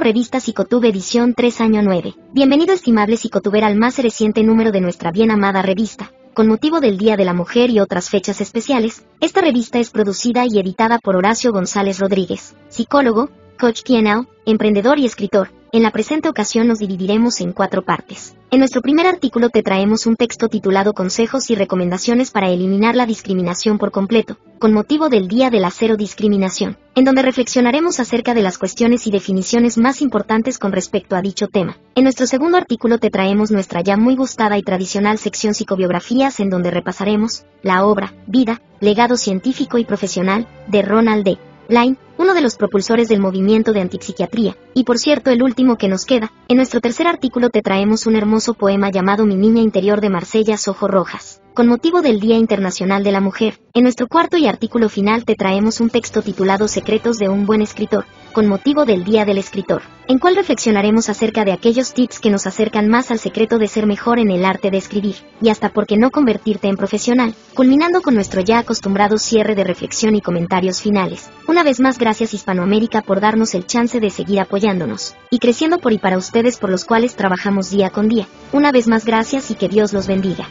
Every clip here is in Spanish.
Revista Psicotube edición 3 año 9. Bienvenido estimable psicotuber al más reciente número de nuestra bien amada revista. Con motivo del Día de la Mujer y otras fechas especiales, esta revista es producida y editada por Horacio González Rodríguez, psicólogo, coach PNL, emprendedor y escritor. En la presente ocasión nos dividiremos en 4 partes. En nuestro primer artículo te traemos un texto titulado Consejos y recomendaciones para eliminar la discriminación por completo, con motivo del Día de la Cero Discriminación, en donde reflexionaremos acerca de las cuestiones y definiciones más importantes con respecto a dicho tema. En nuestro segundo artículo te traemos nuestra ya muy gustada y tradicional sección Psicobiografías, en donde repasaremos la obra, vida, legado científico y profesional de Ronald D. Line, uno de los propulsores del movimiento de antipsiquiatría, y por cierto el último que nos queda. En nuestro tercer artículo te traemos un hermoso poema llamado Mi Niña Interior de Marsella Sojo Rojas, con motivo del Día Internacional de la Mujer. En nuestro cuarto y artículo final te traemos un texto titulado Secretos de un buen escritor, con motivo del Día del Escritor, en cual reflexionaremos acerca de aquellos tips que nos acercan más al secreto de ser mejor en el arte de escribir, y hasta por qué no convertirte en profesional, culminando con nuestro ya acostumbrado cierre de reflexión y comentarios finales. Una vez más, gracias Hispanoamérica por darnos el chance de seguir apoyándonos, y creciendo por y para ustedes por los cuales trabajamos día con día. Una vez más gracias y que Dios los bendiga.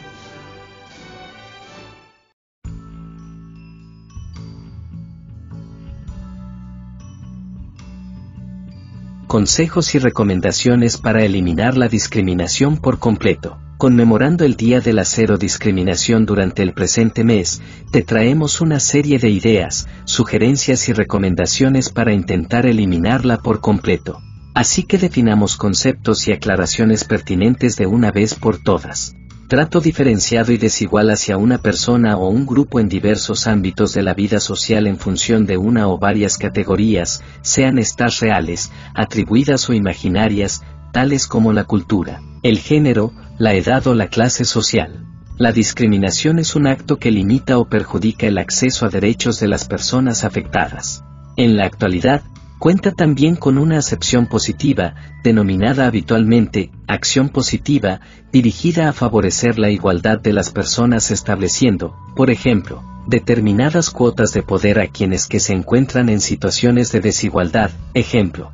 Consejos y recomendaciones para eliminar la discriminación por completo. Conmemorando el Día de la Cero Discriminación durante el presente mes, te traemos una serie de ideas, sugerencias y recomendaciones para intentar eliminarla por completo. Así que definamos conceptos y aclaraciones pertinentes de una vez por todas. Trato diferenciado y desigual hacia una persona o un grupo en diversos ámbitos de la vida social en función de una o varias categorías, sean estas reales, atribuidas o imaginarias, tales como la cultura, el género, la edad o la clase social. La discriminación es un acto que limita o perjudica el acceso a derechos de las personas afectadas. En la actualidad, cuenta también con una acepción positiva, denominada habitualmente, acción positiva, dirigida a favorecer la igualdad de las personas estableciendo, por ejemplo, determinadas cuotas de poder a quienes que se encuentran en situaciones de desigualdad, ejemplo.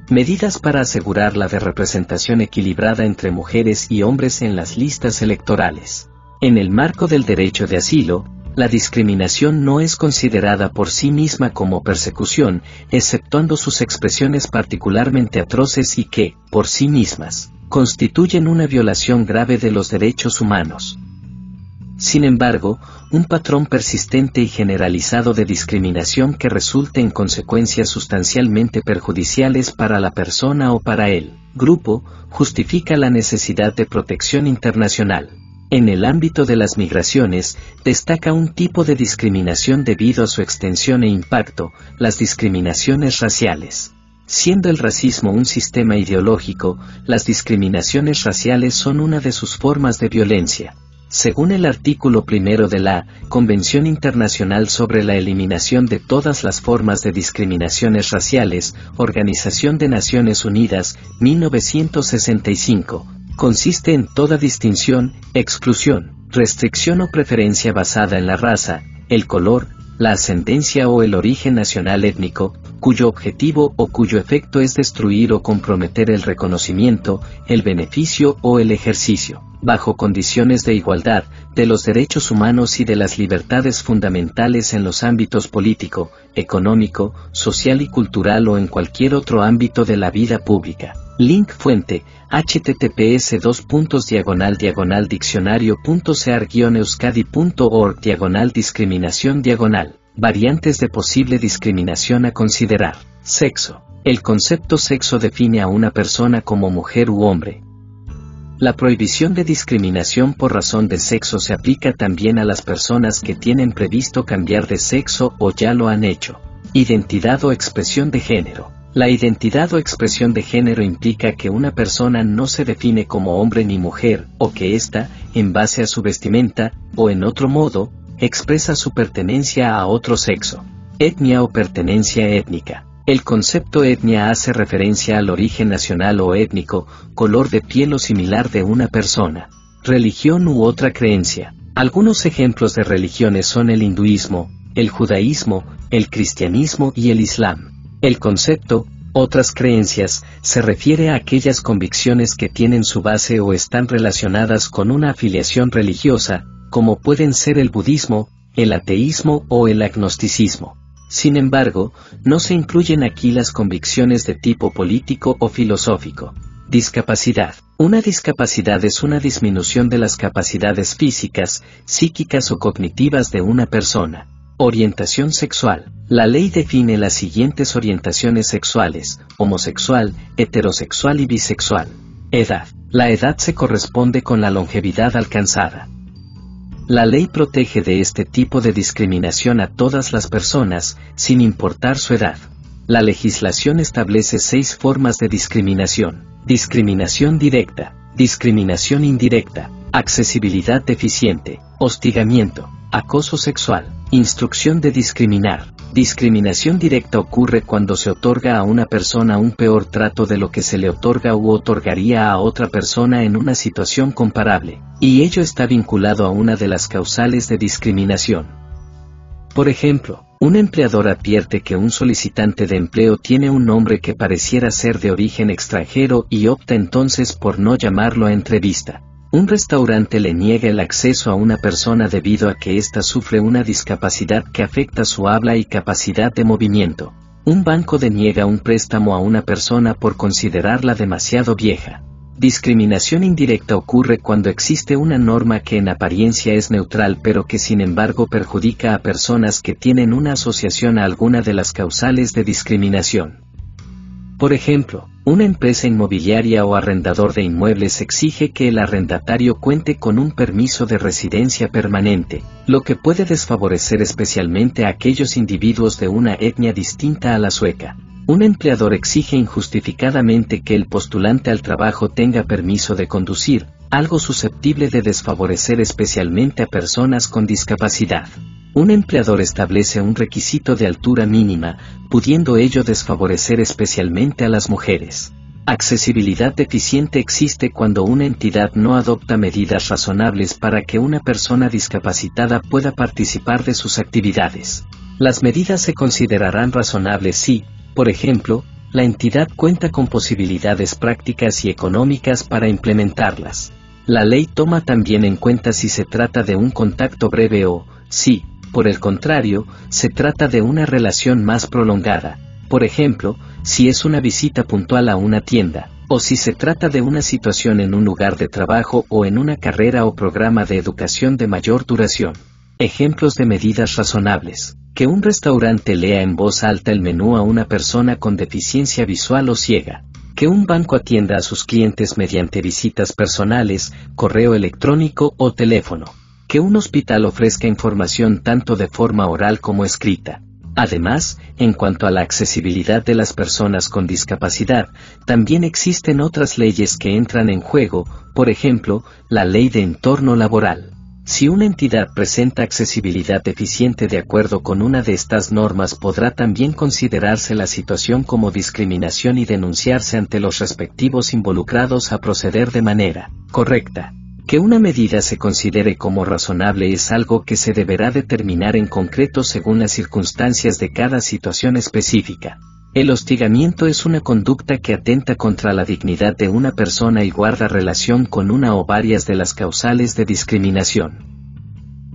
Medidas para asegurar la representación equilibrada entre mujeres y hombres en las listas electorales. En el marco del derecho de asilo, la discriminación no es considerada por sí misma como persecución, exceptuando sus expresiones particularmente atroces y que, por sí mismas, constituyen una violación grave de los derechos humanos. Sin embargo, un patrón persistente y generalizado de discriminación que resulte en consecuencias sustancialmente perjudiciales para la persona o para el grupo, justifica la necesidad de protección internacional. En el ámbito de las migraciones, destaca un tipo de discriminación debido a su extensión e impacto, las discriminaciones raciales. Siendo el racismo un sistema ideológico, las discriminaciones raciales son una de sus formas de violencia. Según el artículo 1 de la Convención Internacional sobre la Eliminación de todas las formas de discriminaciones raciales, Organización de Naciones Unidas, 1965, consiste en toda distinción, exclusión, restricción o preferencia basada en la raza, el color, la ascendencia o el origen nacional étnico, cuyo objetivo o cuyo efecto es destruir o comprometer el reconocimiento, el beneficio o el ejercicio, bajo condiciones de igualdad, de los derechos humanos y de las libertades fundamentales en los ámbitos político, económico, social y cultural o en cualquier otro ámbito de la vida pública. Link fuente, https://diccionario.cear-euskadi.org /discriminación variantes de posible discriminación a considerar. Sexo. El concepto sexo define a una persona como mujer u hombre. La prohibición de discriminación por razón de sexo se aplica también a las personas que tienen previsto cambiar de sexo o ya lo han hecho. Identidad o expresión de género. La identidad o expresión de género implica que una persona no se define como hombre ni mujer, o que ésta, en base a su vestimenta, o en otro modo, expresa su pertenencia a otro sexo. Etnia o pertenencia étnica. El concepto etnia hace referencia al origen nacional o étnico, color de piel o similar de una persona. Religión u otra creencia. Algunos ejemplos de religiones son el hinduismo, el judaísmo, el cristianismo y el islam. El concepto Otras creencias, se refiere a aquellas convicciones que tienen su base o están relacionadas con una afiliación religiosa, como pueden ser el budismo, el ateísmo o el agnosticismo. Sin embargo, no se incluyen aquí las convicciones de tipo político o filosófico. Discapacidad. Una discapacidad es una disminución de las capacidades físicas, psíquicas o cognitivas de una persona. Orientación sexual. La ley define las siguientes orientaciones sexuales: homosexual, heterosexual y bisexual. Edad. La edad se corresponde con la longevidad alcanzada. La ley protege de este tipo de discriminación a todas las personas, sin importar su edad. La legislación establece 6 formas de discriminación: discriminación directa, discriminación indirecta, accesibilidad deficiente, hostigamiento, acoso sexual, instrucción de discriminar. Discriminación directa ocurre cuando se otorga a una persona un peor trato de lo que se le otorga u otorgaría a otra persona en una situación comparable, y ello está vinculado a una de las causales de discriminación. Por ejemplo, un empleador advierte que un solicitante de empleo tiene un nombre que pareciera ser de origen extranjero y opta entonces por no llamarlo a entrevista. Un restaurante le niega el acceso a una persona debido a que ésta sufre una discapacidad que afecta su habla y capacidad de movimiento. Un banco deniega un préstamo a una persona por considerarla demasiado vieja. Discriminación indirecta ocurre cuando existe una norma que en apariencia es neutral pero que sin embargo perjudica a personas que tienen una asociación a alguna de las causales de discriminación. Por ejemplo, una empresa inmobiliaria o arrendador de inmuebles exige que el arrendatario cuente con un permiso de residencia permanente, lo que puede desfavorecer especialmente a aquellos individuos de una etnia distinta a la sueca. Un empleador exige injustificadamente que el postulante al trabajo tenga permiso de conducir, algo susceptible de desfavorecer especialmente a personas con discapacidad. Un empleador establece un requisito de altura mínima, pudiendo ello desfavorecer especialmente a las mujeres. Accesibilidad deficiente existe cuando una entidad no adopta medidas razonables para que una persona discapacitada pueda participar de sus actividades. Las medidas se considerarán razonables si, por ejemplo, la entidad cuenta con posibilidades prácticas y económicas para implementarlas. La ley toma también en cuenta si se trata de un contacto breve o, si, por el contrario, se trata de una relación más prolongada, por ejemplo, si es una visita puntual a una tienda, o si se trata de una situación en un lugar de trabajo o en una carrera o programa de educación de mayor duración. Ejemplos de medidas razonables: que un restaurante lea en voz alta el menú a una persona con deficiencia visual o ciega; que un banco atienda a sus clientes mediante visitas personales, correo electrónico o teléfono; que un hospital ofrezca información tanto de forma oral como escrita. Además, en cuanto a la accesibilidad de las personas con discapacidad, también existen otras leyes que entran en juego, por ejemplo, la Ley de Entorno Laboral. Si una entidad presenta accesibilidad deficiente de acuerdo con una de estas normas, podrá también considerarse la situación como discriminación y denunciarse ante los respectivos involucrados a proceder de manera correcta. Que una medida se considere como razonable es algo que se deberá determinar en concreto según las circunstancias de cada situación específica. El hostigamiento es una conducta que atenta contra la dignidad de una persona y guarda relación con una o varias de las causales de discriminación.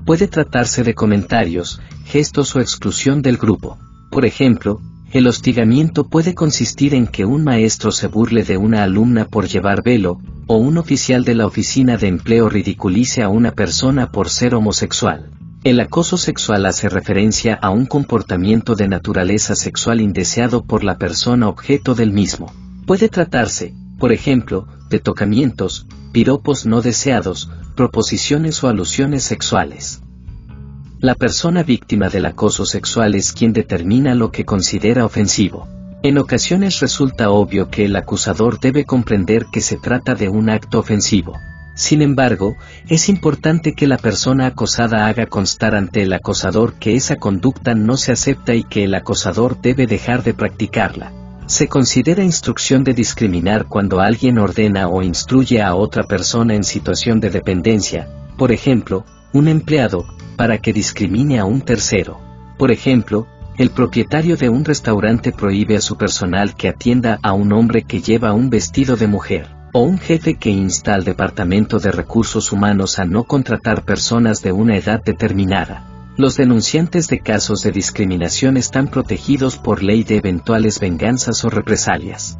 Puede tratarse de comentarios, gestos o exclusión del grupo. Por ejemplo, el hostigamiento puede consistir en que un maestro se burle de una alumna por llevar velo, o un oficial de la oficina de empleo ridiculice a una persona por ser homosexual. El acoso sexual hace referencia a un comportamiento de naturaleza sexual indeseado por la persona objeto del mismo. Puede tratarse, por ejemplo, de tocamientos, piropos no deseados, proposiciones o alusiones sexuales. La persona víctima del acoso sexual es quien determina lo que considera ofensivo. En ocasiones resulta obvio que el acusador debe comprender que se trata de un acto ofensivo. Sin embargo, es importante que la persona acosada haga constar ante el acosador que esa conducta no se acepta y que el acosador debe dejar de practicarla. Se considera instrucción de discriminar cuando alguien ordena o instruye a otra persona en situación de dependencia, por ejemplo, un empleado, para que discrimine a un tercero. Por ejemplo, El propietario de un restaurante prohíbe a su personal que atienda a un hombre que lleva un vestido de mujer, o un jefe que insta al Departamento de Recursos Humanos a no contratar personas de una edad determinada. Los denunciantes de casos de discriminación están protegidos por ley de eventuales venganzas o represalias.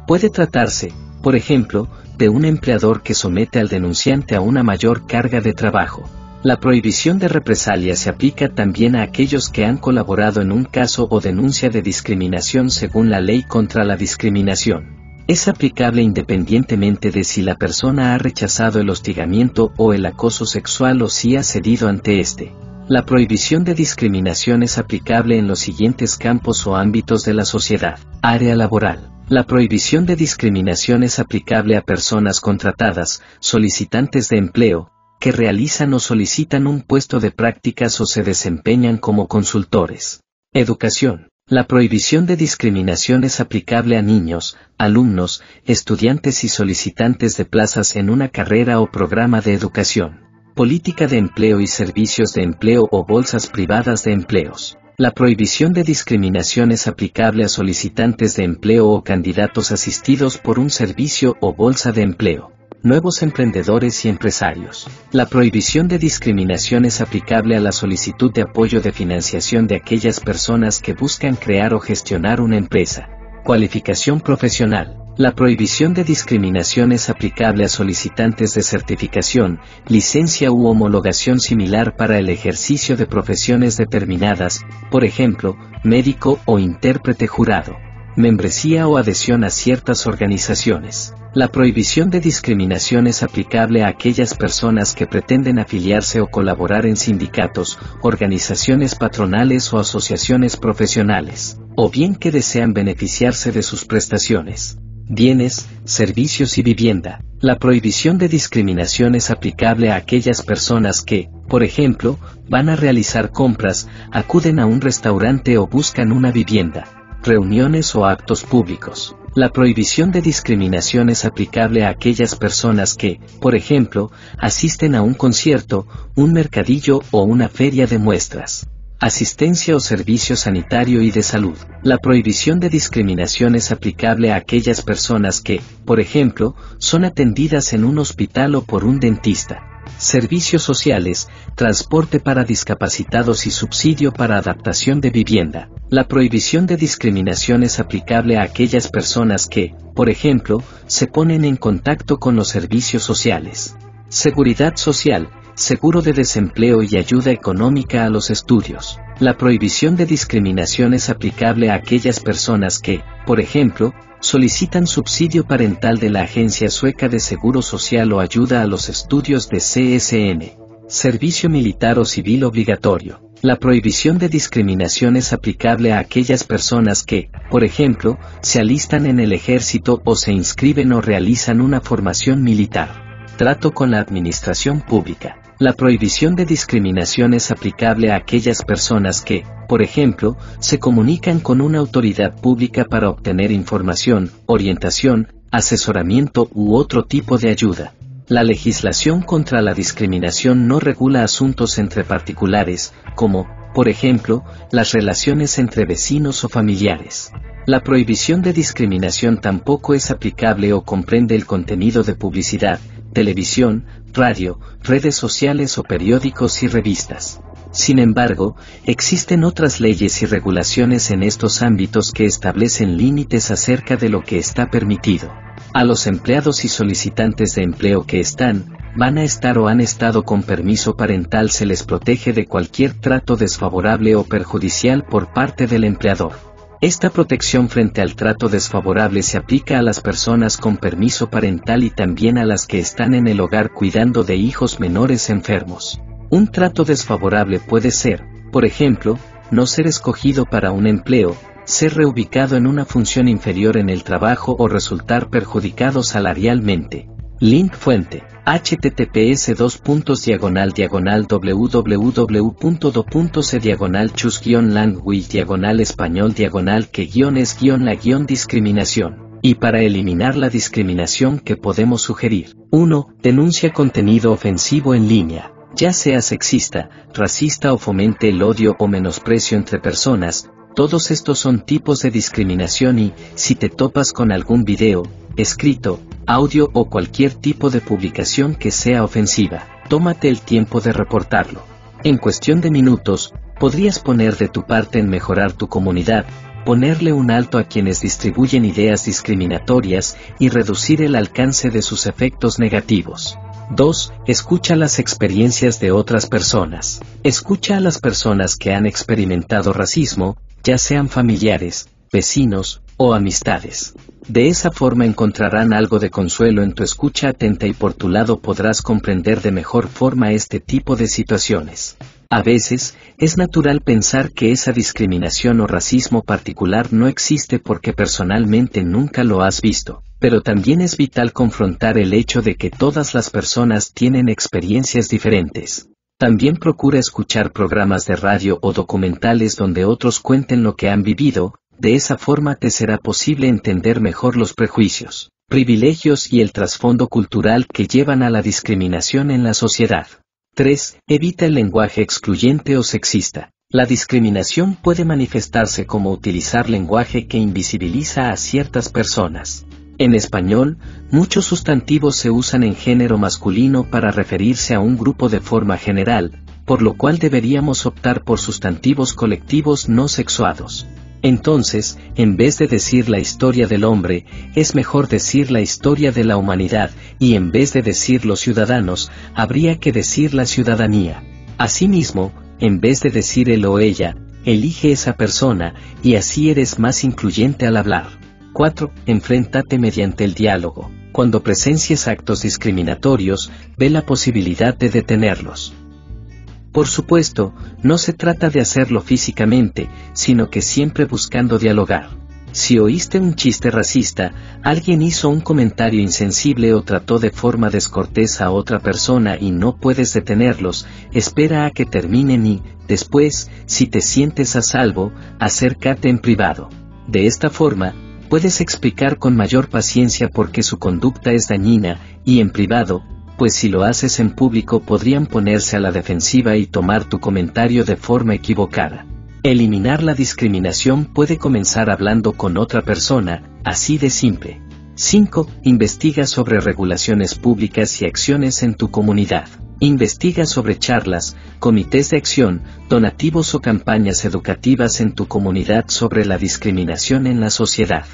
Puede tratarse, por ejemplo, de un empleador que somete al denunciante a una mayor carga de trabajo. La prohibición de represalia se aplica también a aquellos que han colaborado en un caso o denuncia de discriminación según la Ley contra la Discriminación. Es aplicable independientemente de si la persona ha rechazado el hostigamiento o el acoso sexual o si ha cedido ante este. La prohibición de discriminación es aplicable en los siguientes campos o ámbitos de la sociedad. Área laboral. La prohibición de discriminación es aplicable a personas contratadas, solicitantes de empleo, que realizan o solicitan un puesto de prácticas o se desempeñan como consultores. Educación. La prohibición de discriminación es aplicable a niños, alumnos, estudiantes y solicitantes de plazas en una carrera o programa de educación. Política de empleo y servicios de empleo o bolsas privadas de empleos. La prohibición de discriminación es aplicable a solicitantes de empleo o candidatos asistidos por un servicio o bolsa de empleo. Nuevos emprendedores y empresarios. La prohibición de discriminación es aplicable a la solicitud de apoyo de financiación de aquellas personas que buscan crear o gestionar una empresa. Cualificación profesional. La prohibición de discriminación es aplicable a solicitantes de certificación, licencia u homologación similar para el ejercicio de profesiones determinadas, por ejemplo, médico o intérprete jurado. Membresía o adhesión a ciertas organizaciones. La prohibición de discriminación es aplicable a aquellas personas que pretenden afiliarse o colaborar en sindicatos, organizaciones patronales o asociaciones profesionales, o bien que desean beneficiarse de sus prestaciones, bienes, servicios y vivienda. La prohibición de discriminación es aplicable a aquellas personas que, por ejemplo, van a realizar compras, acuden a un restaurante o buscan una vivienda, reuniones o actos públicos. La prohibición de discriminación es aplicable a aquellas personas que, por ejemplo, asisten a un concierto, un mercadillo o una feria de muestras. Asistencia o servicio sanitario y de salud. La prohibición de discriminación es aplicable a aquellas personas que, por ejemplo, son atendidas en un hospital o por un dentista. Servicios sociales, transporte para discapacitados y subsidio para adaptación de vivienda. La prohibición de discriminación es aplicable a aquellas personas que, por ejemplo, se ponen en contacto con los servicios sociales. Seguridad social, seguro de desempleo y ayuda económica a los estudios. La prohibición de discriminación es aplicable a aquellas personas que, por ejemplo, solicitan subsidio parental de la Agencia Sueca de Seguro Social o ayuda a los estudios de CSN. Servicio militar o civil obligatorio. La prohibición de discriminación es aplicable a aquellas personas que, por ejemplo, se alistan en el ejército o se inscriben o realizan una formación militar. Trato con la administración pública. La prohibición de discriminación es aplicable a aquellas personas que, por ejemplo, se comunican con una autoridad pública para obtener información, orientación, asesoramiento u otro tipo de ayuda. La legislación contra la discriminación no regula asuntos entre particulares, como, por ejemplo, las relaciones entre vecinos o familiares. La prohibición de discriminación tampoco es aplicable o comprende el contenido de publicidad, televisión, radio, redes sociales o periódicos y revistas. Sin embargo, existen otras leyes y regulaciones en estos ámbitos que establecen límites acerca de lo que está permitido. A los empleados y solicitantes de empleo que van a estar o han estado con permiso parental se les protege de cualquier trato desfavorable o perjudicial por parte del empleador. Esta protección frente al trato desfavorable se aplica a las personas con permiso parental y también a las que están en el hogar cuidando de hijos menores enfermos. Un trato desfavorable puede ser, por ejemplo, no ser escogido para un empleo, ser reubicado en una función inferior en el trabajo o resultar perjudicado salarialmente. Link fuente: https://www.chus-language/español-que-es-la-discriminación. Y para eliminar la discriminación, ¿qué podemos sugerir? 1. Denuncia contenido ofensivo en línea. ya sea sexista, racista o fomente el odio o menosprecio entre personas. Todos estos son tipos de discriminación y, si te topas con algún video, escrito, audio o cualquier tipo de publicación que sea ofensiva, tómate el tiempo de reportarlo. En cuestión de minutos, podrías poner de tu parte en mejorar tu comunidad, ponerle un alto a quienes distribuyen ideas discriminatorias y reducir el alcance de sus efectos negativos. 2. Escucha las experiencias de otras personas. Escucha a las personas que han experimentado racismo, ya sean familiares, vecinos o amistades. De esa forma encontrarán algo de consuelo en tu escucha atenta y por tu lado podrás comprender de mejor forma este tipo de situaciones. A veces, es natural pensar que esa discriminación o racismo particular no existe porque personalmente nunca lo has visto, pero también es vital confrontar el hecho de que todas las personas tienen experiencias diferentes. También procura escuchar programas de radio o documentales donde otros cuenten lo que han vivido, de esa forma te será posible entender mejor los prejuicios, privilegios y el trasfondo cultural que llevan a la discriminación en la sociedad. 3. Evita el lenguaje excluyente o sexista. La discriminación puede manifestarse como utilizar lenguaje que invisibiliza a ciertas personas. En español, muchos sustantivos se usan en género masculino para referirse a un grupo de forma general, por lo cual deberíamos optar por sustantivos colectivos no sexuados. Entonces, en vez de decir la historia del hombre, es mejor decir la historia de la humanidad, y en vez de decir los ciudadanos, habría que decir la ciudadanía. Asimismo, en vez de decir él o ella, elige esa persona, y así eres más incluyente al hablar. 4. Enfréntate mediante el diálogo. Cuando presencies actos discriminatorios, ve la posibilidad de detenerlos. Por supuesto, no se trata de hacerlo físicamente, sino que siempre buscando dialogar. Si oíste un chiste racista, alguien hizo un comentario insensible o trató de forma descortés a otra persona y no puedes detenerlos, espera a que terminen y, después, si te sientes a salvo, acércate en privado. De esta forma, puedes explicar con mayor paciencia por qué su conducta es dañina, y en privado, pues si lo haces en público podrían ponerse a la defensiva y tomar tu comentario de forma equivocada. Eliminar la discriminación puede comenzar hablando con otra persona, así de simple. 5. Investiga sobre regulaciones públicas y acciones en tu comunidad. Investiga sobre charlas, comités de acción, donativos o campañas educativas en tu comunidad sobre la discriminación en la sociedad.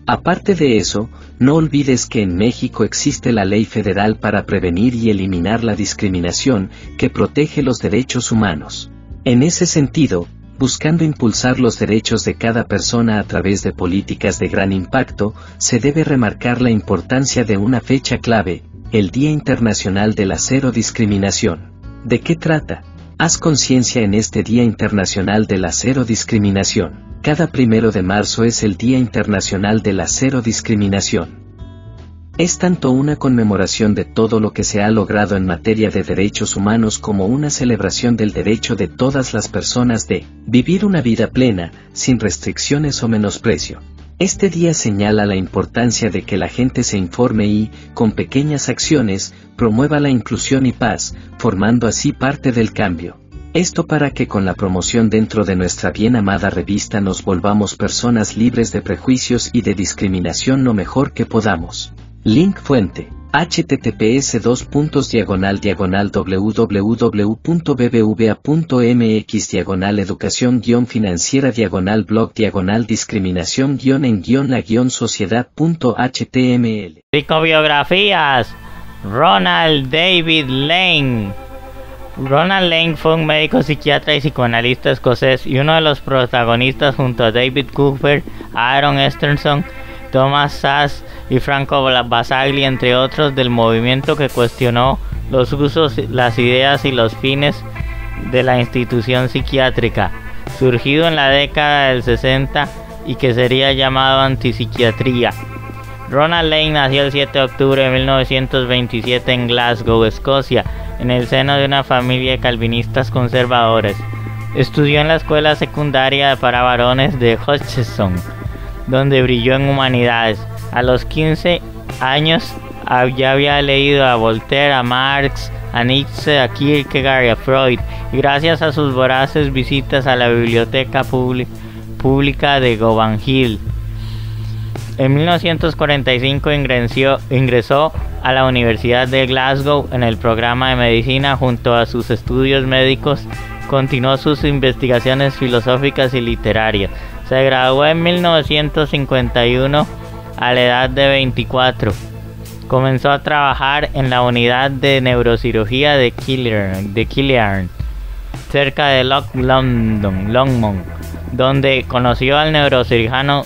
Aparte de eso, no olvides que en México existe la Ley Federal para prevenir y eliminar la discriminación, que protege los derechos humanos. En ese sentido, buscando impulsar los derechos de cada persona a través de políticas de gran impacto, se debe remarcar la importancia de una fecha clave, el Día Internacional de la Cero Discriminación. ¿De qué trata? Haz conciencia en este Día Internacional de la Cero Discriminación. Cada 1 de marzo es el Día Internacional de la Cero Discriminación. Es tanto una conmemoración de todo lo que se ha logrado en materia de derechos humanos como una celebración del derecho de todas las personas de vivir una vida plena, sin restricciones o menosprecio. Este día señala la importancia de que la gente se informe y, con pequeñas acciones, promueva la inclusión y paz, formando así parte del cambio. Esto para que con la promoción dentro de nuestra bien amada revista nos volvamos personas libres de prejuicios y de discriminación lo mejor que podamos. Link fuente: https://www.bbva.mx/educación-financiera-blog discriminación-en-la-sociedad.html. Psicobiografías. Ronald David Lane. Ronald Lane fue un médico psiquiatra y psicoanalista escocés y uno de los protagonistas junto a David Cooper, Aaron Esterson, Thomas Szasz y Franco Basaglia, entre otros, del movimiento que cuestionó los usos, las ideas y los fines de la institución psiquiátrica, surgido en la década del 60 y que sería llamado antipsiquiatría. Ronald Lane nació el 7 de octubre de 1927 en Glasgow, Escocia, en el seno de una familia de calvinistas conservadores. Estudió en la escuela secundaria para varones de Hutchinson, donde brilló en humanidades. A los 15 años ya había leído a Voltaire, a Marx, a Nietzsche, a Kierkegaard y a Freud, y gracias a sus voraces visitas a la biblioteca pública de Govan Hill. En 1945 ingresó a la Universidad de Glasgow en el programa de medicina. Junto a sus estudios médicos, continuó sus investigaciones filosóficas y literarias. Se graduó en 1951 a la edad de 24. Comenzó a trabajar en la unidad de neurocirugía de Killearn, cerca de Longmont, donde conoció al neurocirujano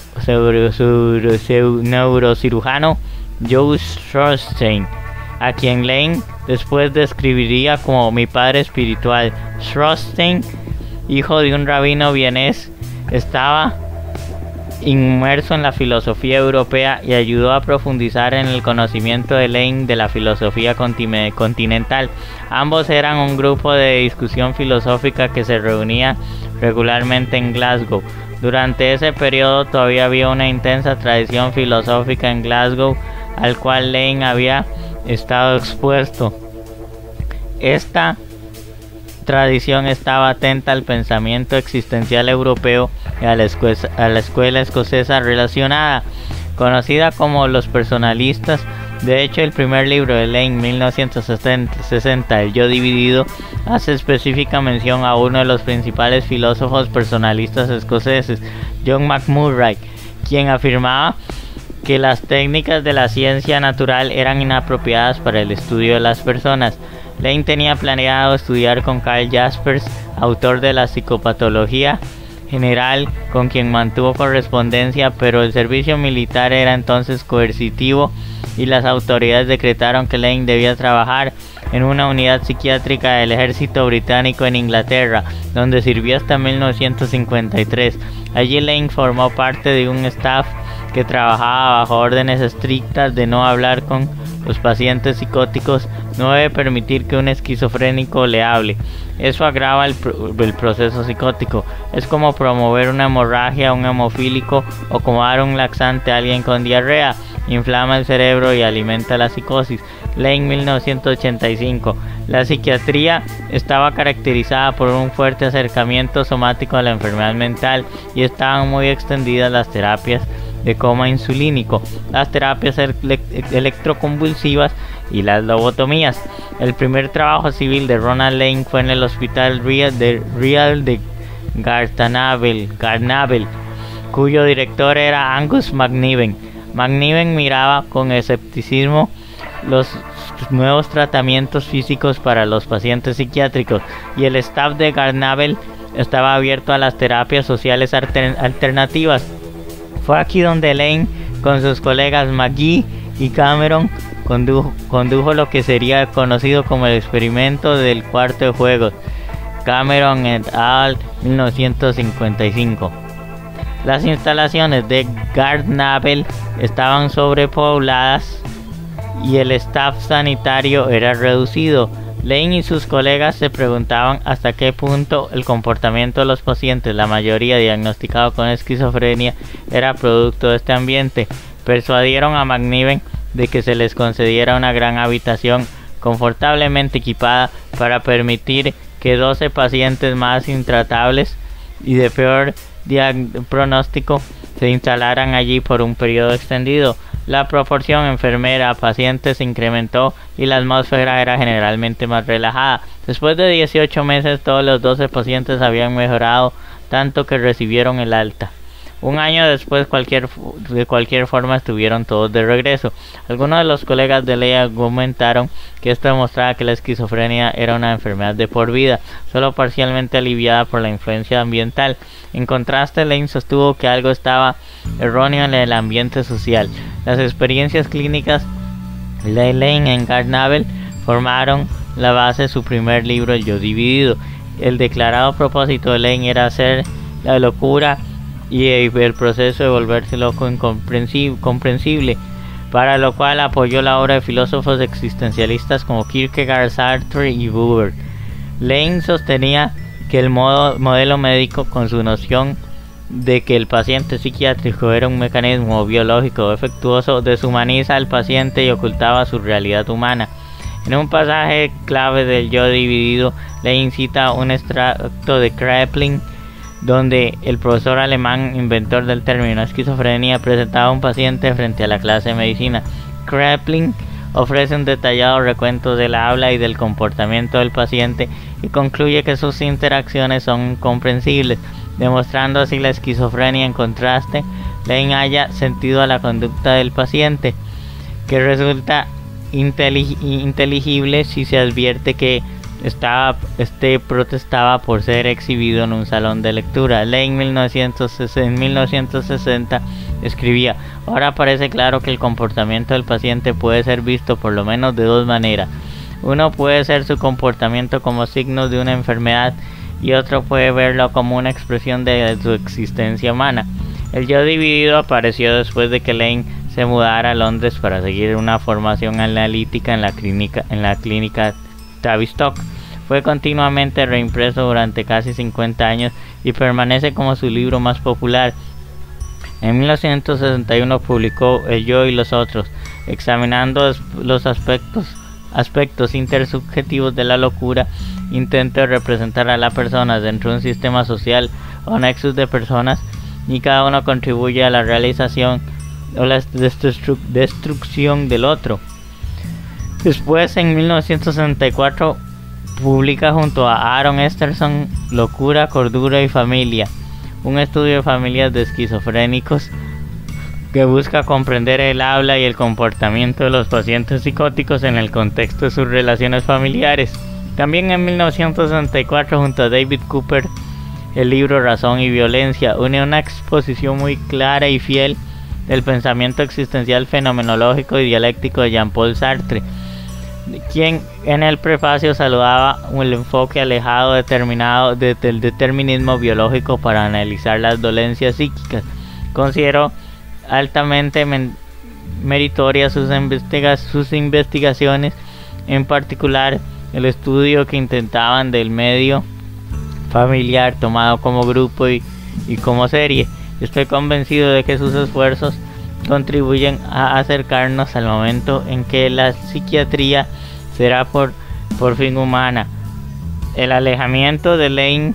Joe Schrostein, a quien Lane después describiría como mi padre espiritual. Schrostein, hijo de un rabino vienés, estaba inmerso en la filosofía europea y ayudó a profundizar en el conocimiento de Lane de la filosofía continental. Ambos eran un grupo de discusión filosófica que se reunía regularmente en Glasgow. Durante ese periodo todavía había una intensa tradición filosófica en Glasgow, al cual Lane había estado expuesto. Esta tradición estaba atenta al pensamiento existencial europeo y a la escuela escocesa relacionada, conocida como los personalistas. De hecho, el primer libro de Lane, 1960, El Yo Dividido, hace específica mención a uno de los principales filósofos personalistas escoceses, John McMurray, quien afirmaba que las técnicas de la ciencia natural eran inapropiadas para el estudio de las personas. Lane tenía planeado estudiar con Karl Jaspers, autor de la psicopatología general, con quien mantuvo correspondencia, pero el servicio militar era entonces coercitivo y las autoridades decretaron que Lane debía trabajar en una unidad psiquiátrica del ejército británico en Inglaterra, donde sirvió hasta 1953. Allí Lane formó parte de un staff que trabajaba bajo órdenes estrictas de no hablar con los pacientes psicóticos, no debe permitir que un esquizofrénico le hable. Eso agrava el proceso psicótico. Es como promover una hemorragia a un hemofílico o como dar un laxante a alguien con diarrea. Inflama el cerebro y alimenta la psicosis. Lane, 1985. La psiquiatría estaba caracterizada por un fuerte acercamiento somático a la enfermedad mental y estaban muy extendidas las terapias de coma insulínico, las terapias electroconvulsivas y las lobotomías. El primer trabajo civil de Ronald Lane fue en el Hospital Real de Garnavel, cuyo director era Angus McNiven. McNiven miraba con escepticismo los nuevos tratamientos físicos para los pacientes psiquiátricos, y el staff de Garnavel estaba abierto a las terapias sociales alternativas. Fue aquí donde Lane, con sus colegas McGee y Cameron, condujo lo que sería conocido como el experimento del cuarto de juegos. Cameron et al. 1955. Las instalaciones de Garnavel estaban sobrepobladas y el staff sanitario era reducido. Lane y sus colegas se preguntaban hasta qué punto el comportamiento de los pacientes, la mayoría diagnosticados con esquizofrenia, era producto de este ambiente. Persuadieron a McNiven de que se les concediera una gran habitación confortablemente equipada para permitir que 12 pacientes más intratables y de peor pronóstico se instalaran allí por un periodo extendido. La proporción enfermera a pacientes se incrementó y la atmósfera era generalmente más relajada. Después de 18 meses, todos los 12 pacientes habían mejorado tanto que recibieron el alta. Un año después, de cualquier forma, estuvieron todos de regreso. Algunos de los colegas de Lane argumentaron que esto demostraba que la esquizofrenia era una enfermedad de por vida, solo parcialmente aliviada por la influencia ambiental. En contraste, Lane sostuvo que algo estaba erróneo en el ambiente social. Las experiencias clínicas de Lane en Garnavel formaron la base de su primer libro, El Yo Dividido. El declarado propósito de Lane era hacer la locura y el proceso de volverse loco incomprensible, para lo cual apoyó la obra de filósofos existencialistas como Kierkegaard, Sartre y Buber. Lane sostenía que el modelo médico, con su noción de que el paciente psiquiátrico era un mecanismo biológico defectuoso, deshumaniza al paciente y ocultaba su realidad humana. En un pasaje clave del Yo dividido, le incita un extracto de Kraepelin, donde el profesor alemán, inventor del término esquizofrenia, presentaba a un paciente frente a la clase de medicina. Kraepelin ofrece un detallado recuento del habla y del comportamiento del paciente y concluye que sus interacciones son comprensibles, demostrando así la esquizofrenia. En contraste, Lane halla sentido a la conducta del paciente, que resulta inteligible si se advierte que protestaba por ser exhibido en un salón de lectura. Lane en 1960 escribía: ahora parece claro que el comportamiento del paciente puede ser visto por lo menos de dos maneras. Uno puede ser su comportamiento como signo de una enfermedad y otro puede verlo como una expresión de su existencia humana. El Yo dividido apareció después de que Lane se mudara a Londres para seguir una formación analítica en la clínica Tavistock. Fue continuamente reimpreso durante casi 50 años y permanece como su libro más popular. En 1961 publicó El Yo y los otros, examinando los aspectos intersubjetivos de la locura. Intenta representar a las personas dentro de un sistema social o nexus de personas, y cada uno contribuye a la realización o la destrucción del otro. Después, en 1964, publica junto a Aaron Esterson Locura, Cordura y Familia, un estudio de familias de esquizofrénicos que busca comprender el habla y el comportamiento de los pacientes psicóticos en el contexto de sus relaciones familiares. También en 1964, junto a David Cooper, el libro Razón y Violencia une una exposición muy clara y fiel del pensamiento existencial, fenomenológico y dialéctico de Jean-Paul Sartre, quien en el prefacio saludaba el enfoque alejado del determinismo biológico para analizar las dolencias psíquicas. Consideró altamente meritorias sus investigaciones, en particular el estudio que intentaban del medio familiar tomado como grupo y como serie. Estoy convencido de que sus esfuerzos contribuyen a acercarnos al momento en que la psiquiatría será por fin humana. El alejamiento de Lane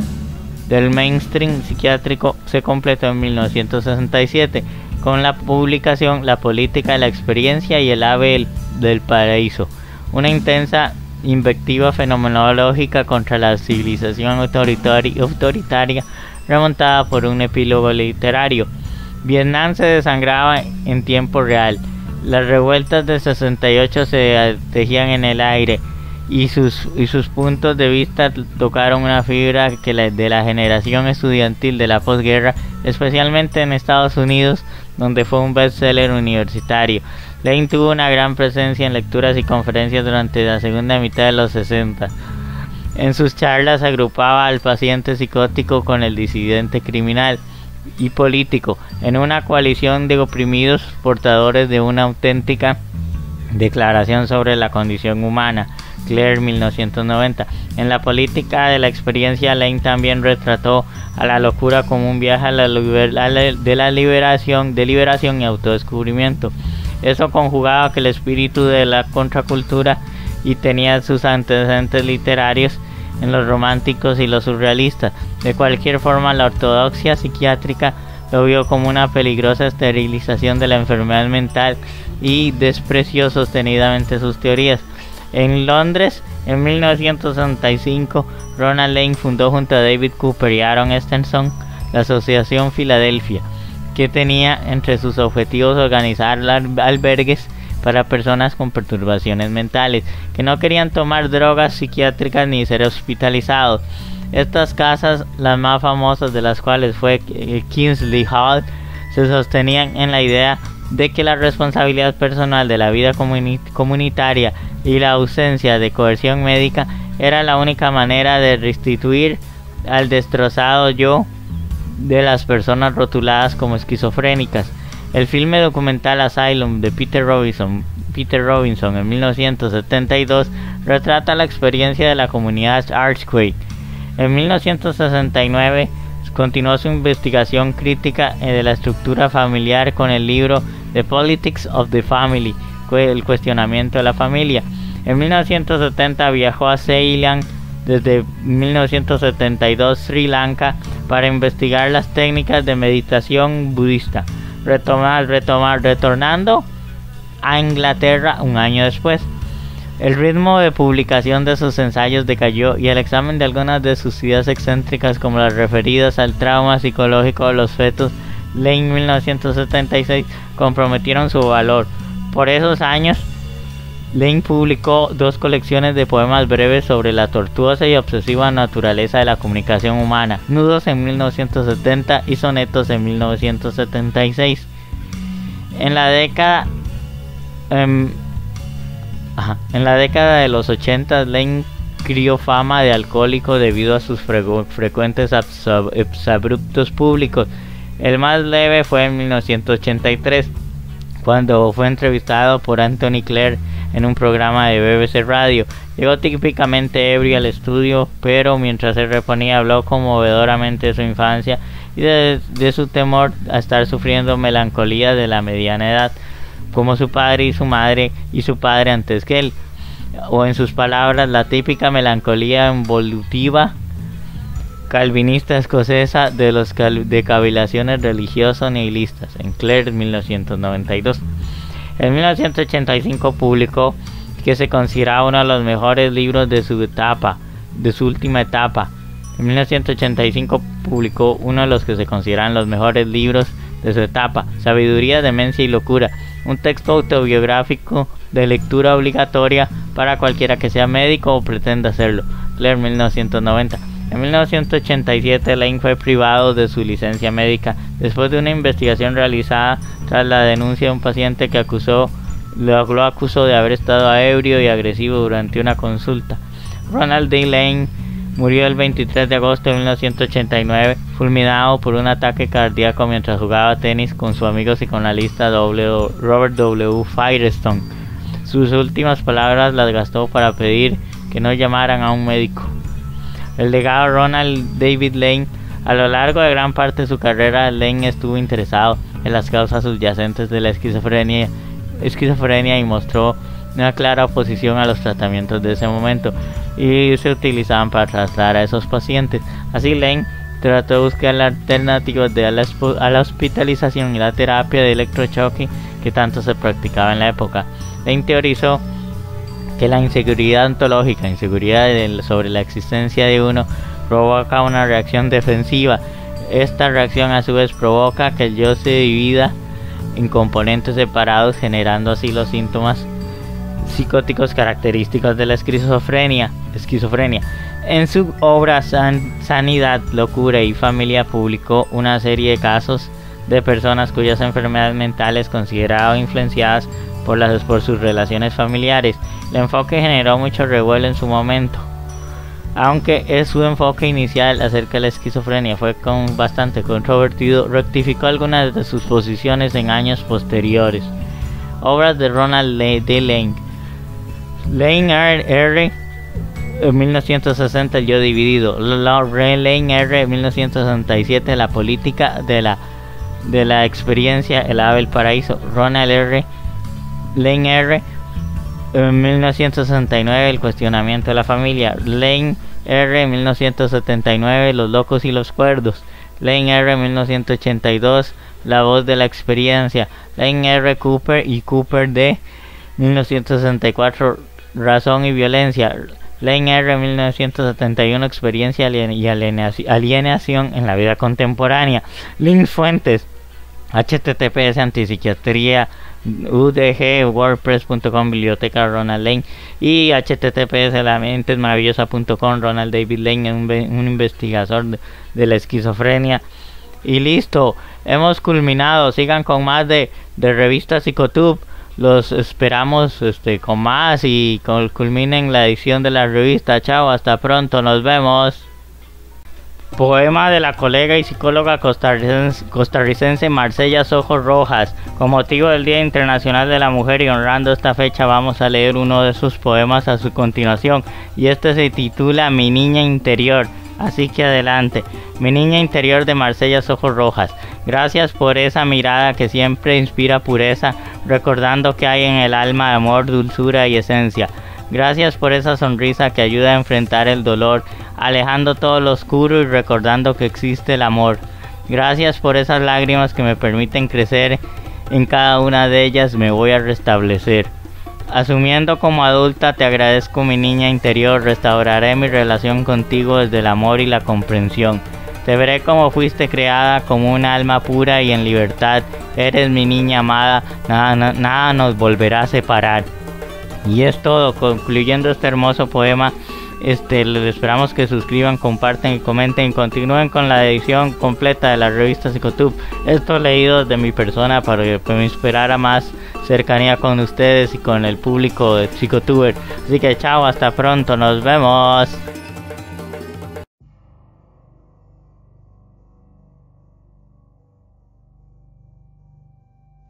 del mainstream psiquiátrico se completó en 1967 con la publicación La política de la experiencia y El ave del paraíso, una intensa invectiva fenomenológica contra la civilización autoritaria remontada por un epílogo literario. Vietnam se desangraba en tiempo real. Las revueltas del 68 se tejían en el aire y sus puntos de vista tocaron una fibra de la generación estudiantil de la posguerra, especialmente en Estados Unidos, donde fue un bestseller universitario. Lane tuvo una gran presencia en lecturas y conferencias durante la segunda mitad de los 60. En sus charlas agrupaba al paciente psicótico con el disidente criminal y político en una coalición de oprimidos portadores de una auténtica declaración sobre la condición humana. Clare, 1990. En La política de la experiencia, Lane también retrató a la locura como un viaje de liberación y autodescubrimiento. Eso conjugaba que el espíritu de la contracultura y tenía sus antecedentes literarios en los románticos y los surrealistas. De cualquier forma, la ortodoxia psiquiátrica lo vio como una peligrosa esterilización de la enfermedad mental y despreció sostenidamente sus teorías. En Londres, en 1965, Ronald Lane fundó junto a David Cooper y Aaron Esterson la Asociación Filadelfia, que tenía entre sus objetivos organizar albergues para personas con perturbaciones mentales que no querían tomar drogas psiquiátricas ni ser hospitalizados. Estas casas, las más famosas de las cuales fue Kingsley Hall, se sostenían en la idea de que la responsabilidad personal de la vida comunitaria y la ausencia de coerción médica era la única manera de restituir al destrozado yo de las personas rotuladas como esquizofrénicas. El filme documental Asylum de Peter Robinson en 1972 retrata la experiencia de la comunidad Archquake. En 1969, Continuó su investigación crítica de la estructura familiar con el libro The Politics of the Family, el cuestionamiento de la familia. En 1970 viajó a Ceilán, desde 1972 Sri Lanka, para investigar las técnicas de meditación budista, retornando a Inglaterra un año después. El ritmo de publicación de sus ensayos decayó y el examen de algunas de sus ideas excéntricas, como las referidas al trauma psicológico de los fetos, Lane 1976, comprometieron su valor. Por esos años, Lane publicó 2 colecciones de poemas breves sobre la tortuosa y obsesiva naturaleza de la comunicación humana, Nudos en 1970 y Sonetos en 1976. En la década de los 80, Lane crió fama de alcohólico debido a sus frecuentes exabruptos públicos. El más leve fue en 1983, cuando fue entrevistado por Anthony Clare en un programa de BBC Radio. Llegó típicamente ebrio al estudio, pero mientras se reponía habló conmovedoramente de su infancia y de su temor a estar sufriendo melancolía de la mediana edad, como su padre y su madre y su padre antes que él, o en sus palabras, la típica melancolía involutiva calvinista escocesa de los de cavilaciones religiosas nihilistas, en Clare 1992. En 1985 publicó que se consideraba uno de los mejores libros de su última etapa. En 1985 publicó uno de los que se consideran los mejores libros de su etapa, Sabiduría, Demencia y Locura, un texto autobiográfico de lectura obligatoria para cualquiera que sea médico o pretenda hacerlo. Clare 1990. En 1987 Lane fue privado de su licencia médica después de una investigación realizada tras la denuncia de un paciente que lo acusó de haber estado ebrio y agresivo durante una consulta. Ronald D. Lane murió el 23 de agosto de 1989, fulminado por un ataque cardíaco mientras jugaba tenis con su amigo psicoanalista Robert W. Firestone. Sus últimas palabras las gastó para pedir que no llamaran a un médico. El legado Ronald David Lane. A lo largo de gran parte de su carrera, Lane estuvo interesado en las causas subyacentes de la esquizofrenia y mostró una clara oposición a los tratamientos de ese momento y se utilizaban para tratar a esos pacientes. Así, Lane trató de buscar alternativas a la hospitalización y la terapia de electrochoque que tanto se practicaba en la época. Lane teorizó que la inseguridad ontológica, sobre la existencia de uno, provoca una reacción defensiva. Esta reacción a su vez provoca que el yo se divida en componentes separados, generando así los síntomas psicóticos característicos de la esquizofrenia. En su obra Sanidad, Locura y Familia publicó una serie de casos de personas cuyas enfermedades mentales consideraban influenciadas por sus relaciones familiares. El enfoque generó mucho revuelo en su momento, aunque su enfoque inicial acerca de la esquizofrenia fue bastante controvertido. Rectificó algunas de sus posiciones en años posteriores. Obras de Ronald D. Lane. Lane R. 1960, El yo dividido. Lane R. 1967, La política de la experiencia, El ave del paraíso. Ronald R. Lane R. 1969, El cuestionamiento de la familia. Lane R. 1979, Los locos y los cuerdos. Lane R. 1982, La voz de la experiencia. Lane R. Cooper y Cooper D. 1964, Razón y violencia. Lane R. 1971, Experiencia y alienación en la vida contemporánea. Links fuentes: https antipsiquiatría udg wordpress.com, biblioteca Ronald Lane, y https lamentesmaravillosa.com. Ronald David Lane, un investigador de la esquizofrenia. Y listo, hemos culminado. Sigan con más de Revista Psicotube. Los esperamos con más y culminen la edición de la revista. Chao, hasta pronto, nos vemos. Poema de la colega y psicóloga costarricense Marcella Sojo Rojas. Con motivo del Día Internacional de la Mujer y honrando esta fecha, vamos a leer uno de sus poemas a su continuación, y este se titula Mi niña interior. Así que adelante. Mi niña interior de Marcellas Ojos Rojas, gracias por esa mirada que siempre inspira pureza, recordando que hay en el alma amor, dulzura y esencia. Gracias por esa sonrisa que ayuda a enfrentar el dolor, alejando todo lo oscuro y recordando que existe el amor. Gracias por esas lágrimas que me permiten crecer. En cada una de ellas me voy a restablecer. Asumiendo como adulta, te agradezco, mi niña interior. Restauraré mi relación contigo desde el amor y la comprensión. Te veré como fuiste creada, como un alma pura y en libertad. Eres mi niña amada, nada nos volverá a separar. Y es todo. Concluyendo este hermoso poema, les esperamos que suscriban, comparten y comenten. Continúen con la edición completa de la revista Psicotube. Esto leído de mi persona para que me inspirara más cercanía con ustedes y con el público de Psicotuber. Así que chao, hasta pronto, nos vemos.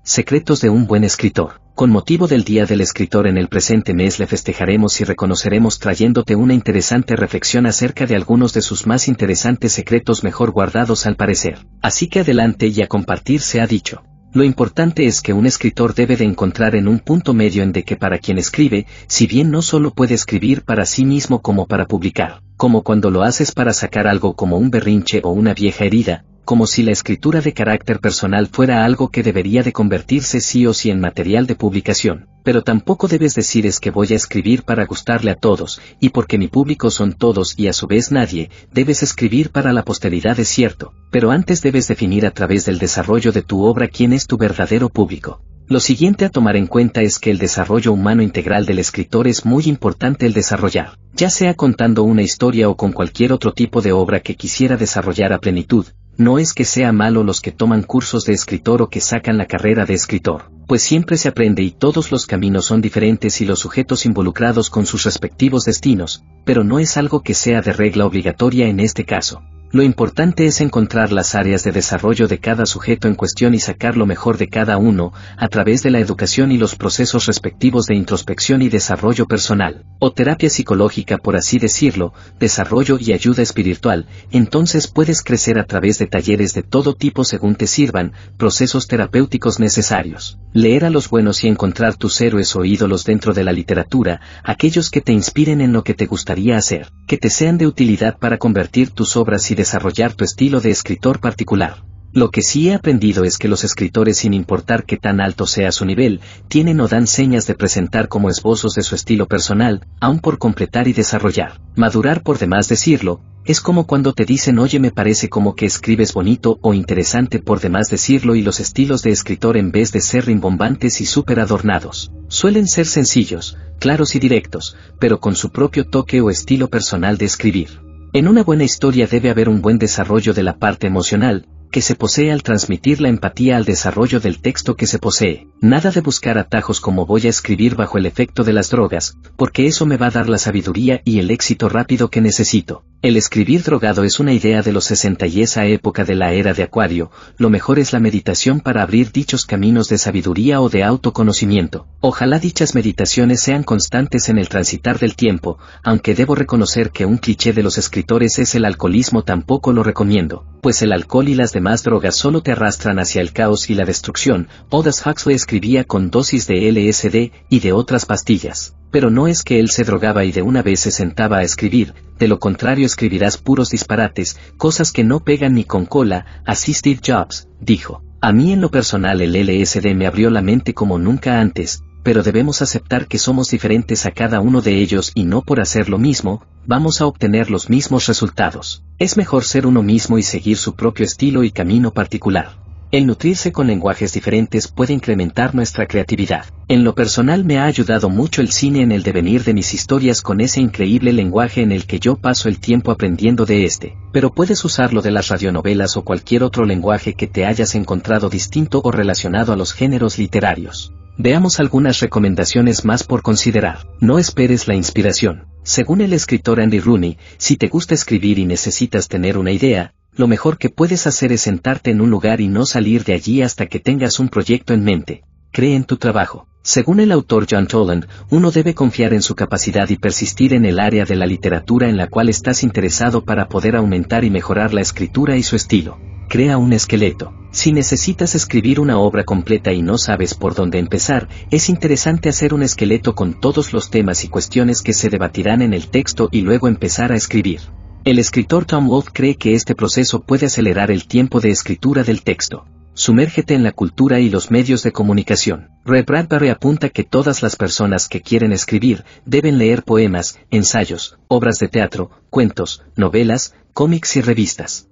Secretos de un buen escritor. Con motivo del Día del Escritor en el presente mes le festejaremos y reconoceremos trayéndote una interesante reflexión acerca de algunos de sus más interesantes secretos mejor guardados al parecer. Así que adelante y a compartir se ha dicho. Lo importante es que un escritor debe de encontrar en un punto medio en de que para quien escribe, si bien no solo puede escribir para sí mismo como para publicar, como cuando lo haces para sacar algo como un berrinche o una vieja herida, como si la escritura de carácter personal fuera algo que debería de convertirse sí o sí en material de publicación, pero tampoco debes decir es que voy a escribir para gustarle a todos, y porque mi público son todos y a su vez nadie, debes escribir para la posteridad, es cierto, pero antes debes definir a través del desarrollo de tu obra quién es tu verdadero público. Lo siguiente a tomar en cuenta es que el desarrollo humano integral del escritor es muy importante el desarrollar, ya sea contando una historia o con cualquier otro tipo de obra que quisiera desarrollar a plenitud. No es que sea malo los que toman cursos de escritor o que sacan la carrera de escritor, pues siempre se aprende y todos los caminos son diferentes y los sujetos involucrados con sus respectivos destinos, pero no es algo que sea de regla obligatoria en este caso. Lo importante es encontrar las áreas de desarrollo de cada sujeto en cuestión y sacar lo mejor de cada uno, a través de la educación y los procesos respectivos de introspección y desarrollo personal, o terapia psicológica por así decirlo, desarrollo y ayuda espiritual. Entonces puedes crecer a través de talleres de todo tipo según te sirvan, procesos terapéuticos necesarios. Leer a los buenos y encontrar tus héroes o ídolos dentro de la literatura, aquellos que te inspiren en lo que te gustaría hacer, que te sean de utilidad para convertir tus obras y desarrollar tu estilo de escritor particular. Lo que sí he aprendido es que los escritores, sin importar qué tan alto sea su nivel, tienen o dan señas de presentar como esbozos de su estilo personal, aún por completar y desarrollar. Madurar, por demás decirlo, es como cuando te dicen oye me parece como que escribes bonito o interesante, por demás decirlo, y los estilos de escritor en vez de ser rimbombantes y súper adornados, suelen ser sencillos, claros y directos, pero con su propio toque o estilo personal de escribir. En una buena historia debe haber un buen desarrollo de la parte emocional, que se posee al transmitir la empatía al desarrollo del texto que se posee. Nada de buscar atajos como voy a escribir bajo el efecto de las drogas, porque eso me va a dar la sabiduría y el éxito rápido que necesito. El escribir drogado es una idea de los 60 y esa época de la era de Acuario. Lo mejor es la meditación para abrir dichos caminos de sabiduría o de autoconocimiento. Ojalá dichas meditaciones sean constantes en el transitar del tiempo, aunque debo reconocer que un cliché de los escritores es el alcoholismo, tampoco lo recomiendo, pues el alcohol y las demás drogas solo te arrastran hacia el caos y la destrucción. Aldous Huxley escribía con dosis de LSD y de otras pastillas, pero no es que él se drogaba y de una vez se sentaba a escribir, de lo contrario escribirás puros disparates, cosas que no pegan ni con cola. Así Steve Jobs dijo. A mí en lo personal el LSD me abrió la mente como nunca antes, pero debemos aceptar que somos diferentes a cada uno de ellos y no por hacer lo mismo, vamos a obtener los mismos resultados. Es mejor ser uno mismo y seguir su propio estilo y camino particular. El nutrirse con lenguajes diferentes puede incrementar nuestra creatividad. En lo personal me ha ayudado mucho el cine en el devenir de mis historias con ese increíble lenguaje en el que yo paso el tiempo aprendiendo de pero puedes usarlo de las radionovelas o cualquier otro lenguaje que te hayas encontrado distinto o relacionado a los géneros literarios. Veamos algunas recomendaciones más por considerar. No esperes la inspiración. Según el escritor Andy Rooney, si te gusta escribir y necesitas tener una idea, lo mejor que puedes hacer es sentarte en un lugar y no salir de allí hasta que tengas un proyecto en mente. Cree en tu trabajo. Según el autor John Toland, uno debe confiar en su capacidad y persistir en el área de la literatura en la cual estás interesado para poder aumentar y mejorar la escritura y su estilo. Crea un esqueleto. Si necesitas escribir una obra completa y no sabes por dónde empezar, es interesante hacer un esqueleto con todos los temas y cuestiones que se debatirán en el texto y luego empezar a escribir. El escritor Tom Wolfe cree que este proceso puede acelerar el tiempo de escritura del texto. Sumérgete en la cultura y los medios de comunicación. Ray Bradbury apunta que todas las personas que quieren escribir deben leer poemas, ensayos, obras de teatro, cuentos, novelas, cómics y revistas.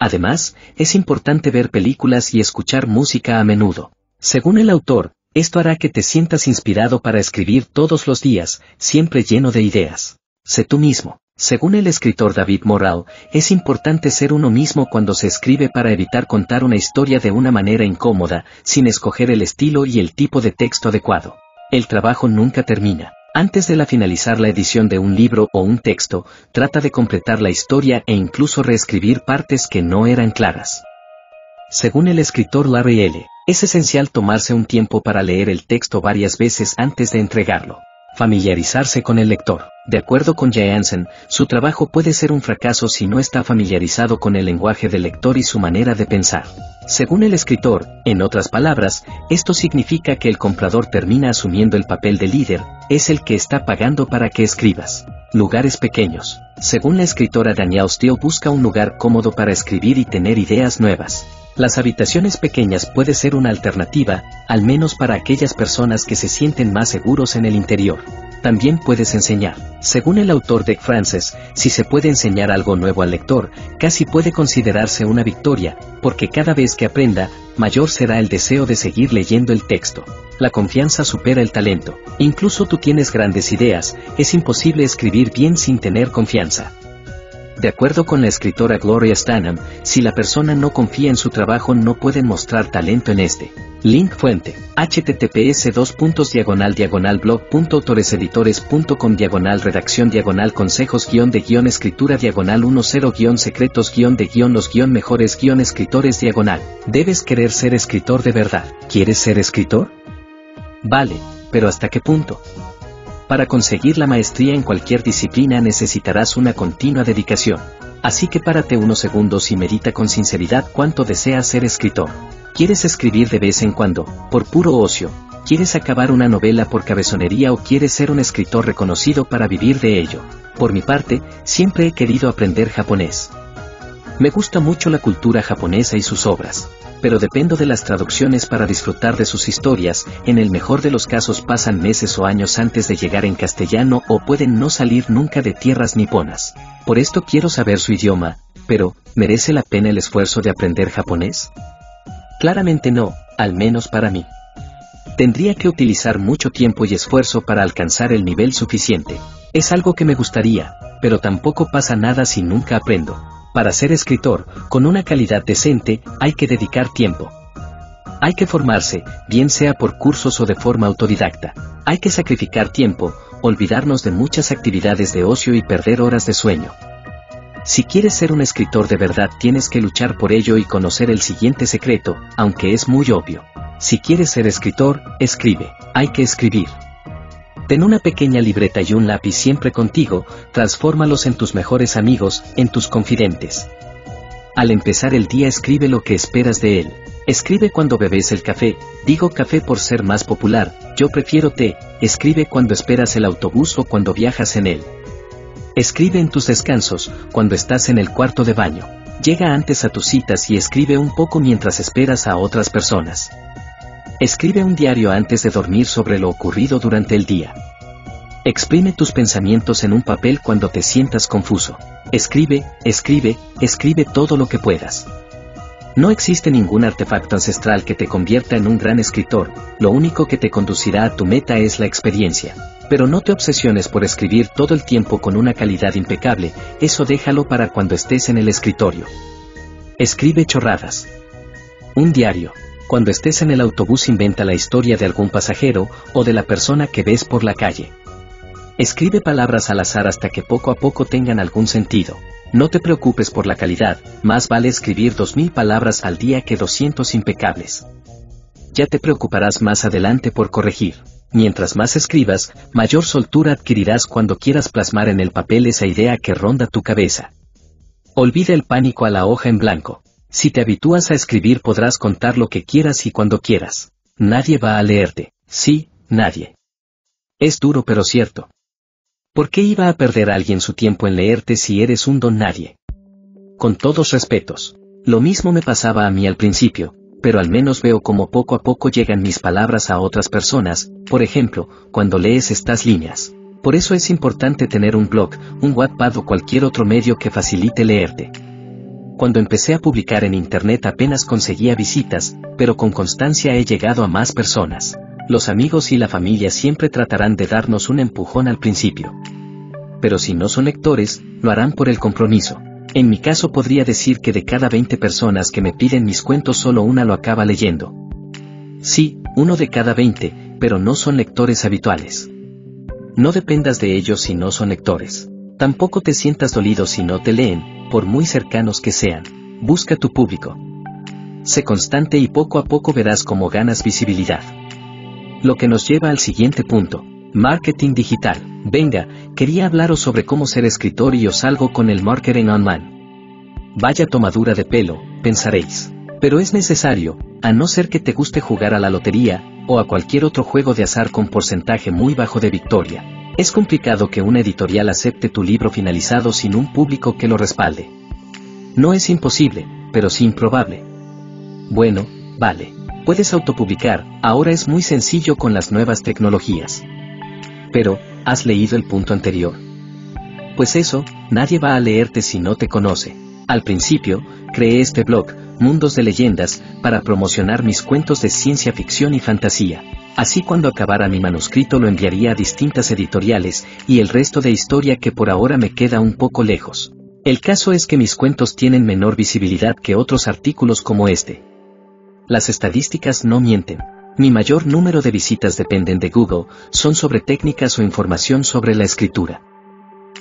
Además, es importante ver películas y escuchar música a menudo. Según el autor, esto hará que te sientas inspirado para escribir todos los días, siempre lleno de ideas. Sé tú mismo. Según el escritor David Morrell, es importante ser uno mismo cuando se escribe para evitar contar una historia de una manera incómoda, sin escoger el estilo y el tipo de texto adecuado. El trabajo nunca termina. Antes de finalizar la edición de un libro o un texto, trata de completar la historia e incluso reescribir partes que no eran claras. Según el escritor Larry L., es esencial tomarse un tiempo para leer el texto varias veces antes de entregarlo. Familiarizarse con el lector. De acuerdo con Jay Anson, su trabajo puede ser un fracaso si no está familiarizado con el lenguaje del lector y su manera de pensar. Según el escritor, en otras palabras, esto significa que el comprador termina asumiendo el papel de líder, es el que está pagando para que escribas. Lugares pequeños. Según la escritora Danielle Steele, busca un lugar cómodo para escribir y tener ideas nuevas. Las habitaciones pequeñas puede ser una alternativa, al menos para aquellas personas que se sienten más seguros en el interior. También puedes enseñar. Según el autor Dick Francis, si se puede enseñar algo nuevo al lector, casi puede considerarse una victoria, porque cada vez que aprenda, mayor será el deseo de seguir leyendo el texto. La confianza supera el talento. Incluso tú tienes grandes ideas, es imposible escribir bien sin tener confianza. De acuerdo con la escritora Gloria Steinem, si la persona no confía en su trabajo no pueden mostrar talento en este. Link fuente: https://blog.autoreseditores.com/redacción/consejos-de-escritura -10-secretos-de-los-mejores-escritores- ¿Debes querer ser escritor de verdad? ¿Quieres ser escritor? Vale, pero ¿hasta qué punto? Para conseguir la maestría en cualquier disciplina necesitarás una continua dedicación. Así que párate unos segundos y medita con sinceridad cuánto deseas ser escritor. ¿Quieres escribir de vez en cuando, por puro ocio? ¿Quieres acabar una novela por cabezonería o quieres ser un escritor reconocido para vivir de ello? Por mi parte, siempre he querido aprender japonés. Me gusta mucho la cultura japonesa y sus obras, pero dependo de las traducciones para disfrutar de sus historias. En el mejor de los casos pasan meses o años antes de llegar en castellano o pueden no salir nunca de tierras niponas. Por esto quiero saber su idioma, pero ¿merece la pena el esfuerzo de aprender japonés? Claramente no, al menos para mí. Tendría que utilizar mucho tiempo y esfuerzo para alcanzar el nivel suficiente. Es algo que me gustaría, pero tampoco pasa nada si nunca aprendo. Para ser escritor, con una calidad decente, hay que dedicar tiempo. Hay que formarse, bien sea por cursos o de forma autodidacta. Hay que sacrificar tiempo, olvidarnos de muchas actividades de ocio y perder horas de sueño. Si quieres ser un escritor de verdad tienes que luchar por ello y conocer el siguiente secreto, aunque es muy obvio. Si quieres ser escritor, escribe. Hay que escribir. Ten una pequeña libreta y un lápiz siempre contigo, transfórmalos en tus mejores amigos, en tus confidentes. Al empezar el día escribe lo que esperas de él. Escribe cuando bebes el café, digo café por ser más popular, yo prefiero té. Escribe cuando esperas el autobús o cuando viajas en él. Escribe en tus descansos, cuando estás en el cuarto de baño. Llega antes a tus citas y escribe un poco mientras esperas a otras personas. Escribe un diario antes de dormir sobre lo ocurrido durante el día. Exprime tus pensamientos en un papel cuando te sientas confuso. Escribe, escribe, escribe todo lo que puedas. No existe ningún artefacto ancestral que te convierta en un gran escritor, lo único que te conducirá a tu meta es la experiencia. Pero no te obsesiones por escribir todo el tiempo con una calidad impecable, eso déjalo para cuando estés en el escritorio. Escribe chorradas. Un diario. Cuando estés en el autobús inventa la historia de algún pasajero, o de la persona que ves por la calle. Escribe palabras al azar hasta que poco a poco tengan algún sentido. No te preocupes por la calidad, más vale escribir 2000 palabras al día que 200 impecables. ya te preocuparás más adelante por corregir. Mientras más escribas, mayor soltura adquirirás cuando quieras plasmar en el papel esa idea que ronda tu cabeza. Olvida el pánico a la hoja en blanco. Si te habitúas a escribir podrás contar lo que quieras y cuando quieras. Nadie va a leerte. Sí, nadie. Es duro pero cierto. ¿Por qué iba a perder a alguien su tiempo en leerte si eres un don nadie? Con todos respetos. Lo mismo me pasaba a mí al principio, pero al menos veo cómo poco a poco llegan mis palabras a otras personas, por ejemplo, cuando lees estas líneas. Por eso es importante tener un blog, un Wattpad o cualquier otro medio que facilite leerte. Cuando empecé a publicar en internet apenas conseguía visitas, pero con constancia he llegado a más personas. Los amigos y la familia siempre tratarán de darnos un empujón al principio. Pero si no son lectores, lo harán por el compromiso. En mi caso podría decir que de cada 20 personas que me piden mis cuentos solo una lo acaba leyendo. Sí, 1 de cada 20, pero no son lectores habituales. No dependas de ellos si no son lectores. Tampoco te sientas dolido si no te leen, por muy cercanos que sean. Busca tu público. Sé constante y poco a poco verás cómo ganas visibilidad. Lo que nos lleva al siguiente punto. Marketing digital. Venga, quería hablaros sobre cómo ser escritor y os salgo con el marketing online. Vaya tomadura de pelo, pensaréis. Pero es necesario, a no ser que te guste jugar a la lotería, o a cualquier otro juego de azar con porcentaje muy bajo de victoria. Es complicado que una editorial acepte tu libro finalizado sin un público que lo respalde. No es imposible, pero sí improbable. Bueno, vale. Puedes autopublicar, ahora es muy sencillo con las nuevas tecnologías. Pero, ¿has leído el punto anterior? Pues eso, nadie va a leerte si no te conoce. Al principio, creé este blog, Mundos de Leyendas, para promocionar mis cuentos de ciencia ficción y fantasía. Así cuando acabara mi manuscrito lo enviaría a distintas editoriales, y el resto de historia que por ahora me queda un poco lejos. El caso es que mis cuentos tienen menor visibilidad que otros artículos como este. Las estadísticas no mienten. Mi mayor número de visitas dependen de Google, son sobre técnicas o información sobre la escritura.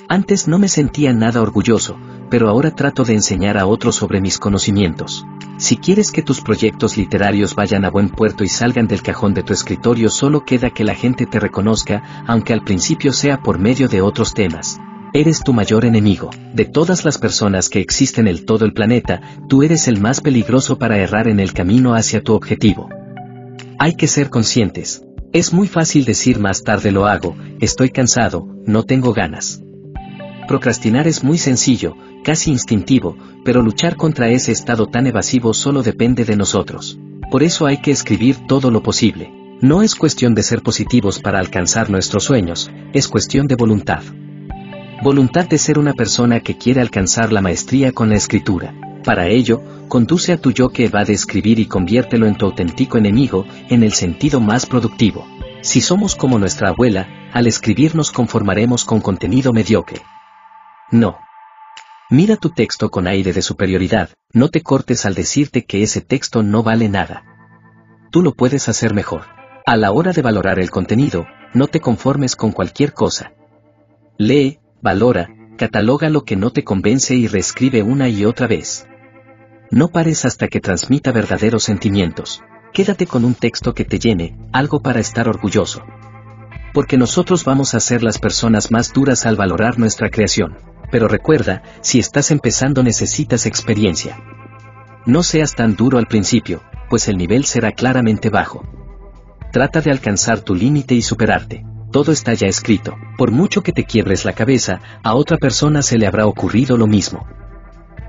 Antes no me sentía nada orgulloso, pero ahora trato de enseñar a otros sobre mis conocimientos. Si quieres que tus proyectos literarios vayan a buen puerto y salgan del cajón de tu escritorio, solo queda que la gente te reconozca, aunque al principio sea por medio de otros temas. Eres tu mayor enemigo. De todas las personas que existen en todo el planeta, tú eres el más peligroso para errar en el camino hacia tu objetivo. Hay que ser conscientes. Es muy fácil decir más tarde lo hago, estoy cansado, no tengo ganas. Procrastinar es muy sencillo, casi instintivo, pero luchar contra ese estado tan evasivo solo depende de nosotros. Por eso hay que escribir todo lo posible. No es cuestión de ser positivos para alcanzar nuestros sueños, es cuestión de voluntad. Voluntad de ser una persona que quiere alcanzar la maestría con la escritura. Para ello, conduce a tu yo que evade escribir y conviértelo en tu auténtico enemigo, en el sentido más productivo. Si somos como nuestra abuela, al escribir nos conformaremos con contenido mediocre. No. Mira tu texto con aire de superioridad, no te cortes al decirte que ese texto no vale nada. Tú lo puedes hacer mejor. A la hora de valorar el contenido, no te conformes con cualquier cosa. Lee, valora, cataloga lo que no te convence y reescribe una y otra vez. No pares hasta que transmita verdaderos sentimientos. Quédate con un texto que te llene, algo para estar orgulloso. Porque nosotros vamos a ser las personas más duras al valorar nuestra creación. Pero recuerda, si estás empezando necesitas experiencia. No seas tan duro al principio, pues el nivel será claramente bajo. Trata de alcanzar tu límite y superarte. Todo está ya escrito. Por mucho que te quiebres la cabeza, a otra persona se le habrá ocurrido lo mismo.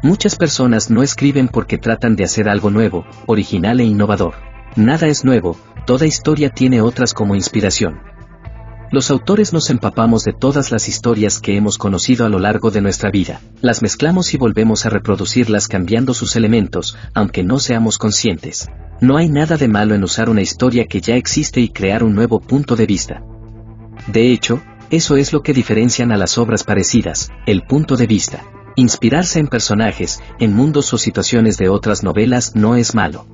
Muchas personas no escriben porque tratan de hacer algo nuevo, original e innovador. Nada es nuevo, toda historia tiene otras como inspiración. Los autores nos empapamos de todas las historias que hemos conocido a lo largo de nuestra vida, las mezclamos y volvemos a reproducirlas cambiando sus elementos, aunque no seamos conscientes. No hay nada de malo en usar una historia que ya existe y crear un nuevo punto de vista. De hecho, eso es lo que diferencian a las obras parecidas, el punto de vista. Inspirarse en personajes, en mundos o situaciones de otras novelas no es malo.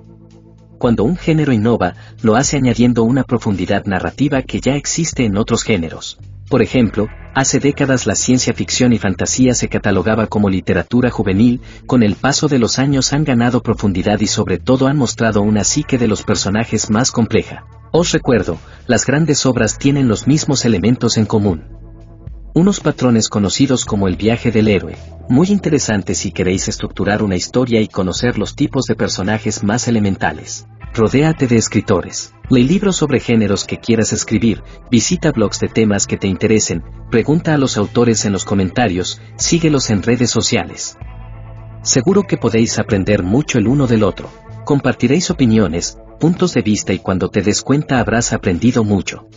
Cuando un género innova, lo hace añadiendo una profundidad narrativa que ya existe en otros géneros. Por ejemplo, hace décadas la ciencia ficción y fantasía se catalogaba como literatura juvenil, con el paso de los años han ganado profundidad y sobre todo han mostrado una psique de los personajes más compleja. Os recuerdo, las grandes obras tienen los mismos elementos en común. Unos patrones conocidos como el viaje del héroe, muy interesantes si queréis estructurar una historia y conocer los tipos de personajes más elementales. Rodéate de escritores. Lee libros sobre géneros que quieras escribir, visita blogs de temas que te interesen, pregunta a los autores en los comentarios, síguelos en redes sociales. Seguro que podéis aprender mucho el uno del otro. Compartiréis opiniones, puntos de vista y cuando te des cuenta habrás aprendido mucho.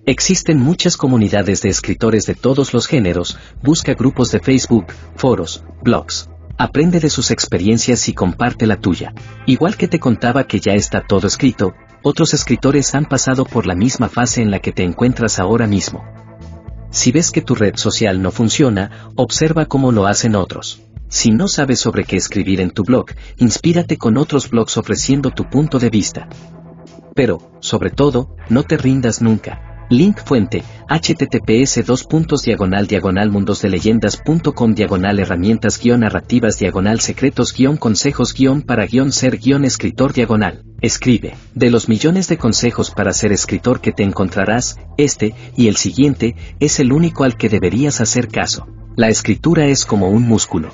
Existen muchas comunidades de escritores de todos los géneros, busca grupos de Facebook, foros, blogs. Aprende de sus experiencias y comparte la tuya. Igual que te contaba que ya está todo escrito, otros escritores han pasado por la misma fase en la que te encuentras ahora mismo. Si ves que tu red social no funciona, observa cómo lo hacen otros. Si no sabes sobre qué escribir en tu blog, inspírate con otros blogs ofreciendo tu punto de vista. Pero, sobre todo, no te rindas nunca. Link fuente, https://mundosdeleyendas.com/herramientas-secretos-para-consejos-ser-escritor. Escribe. De los millones de consejos para ser escritor que te encontrarás, este, y el siguiente, es el único al que deberías hacer caso. La escritura es como un músculo.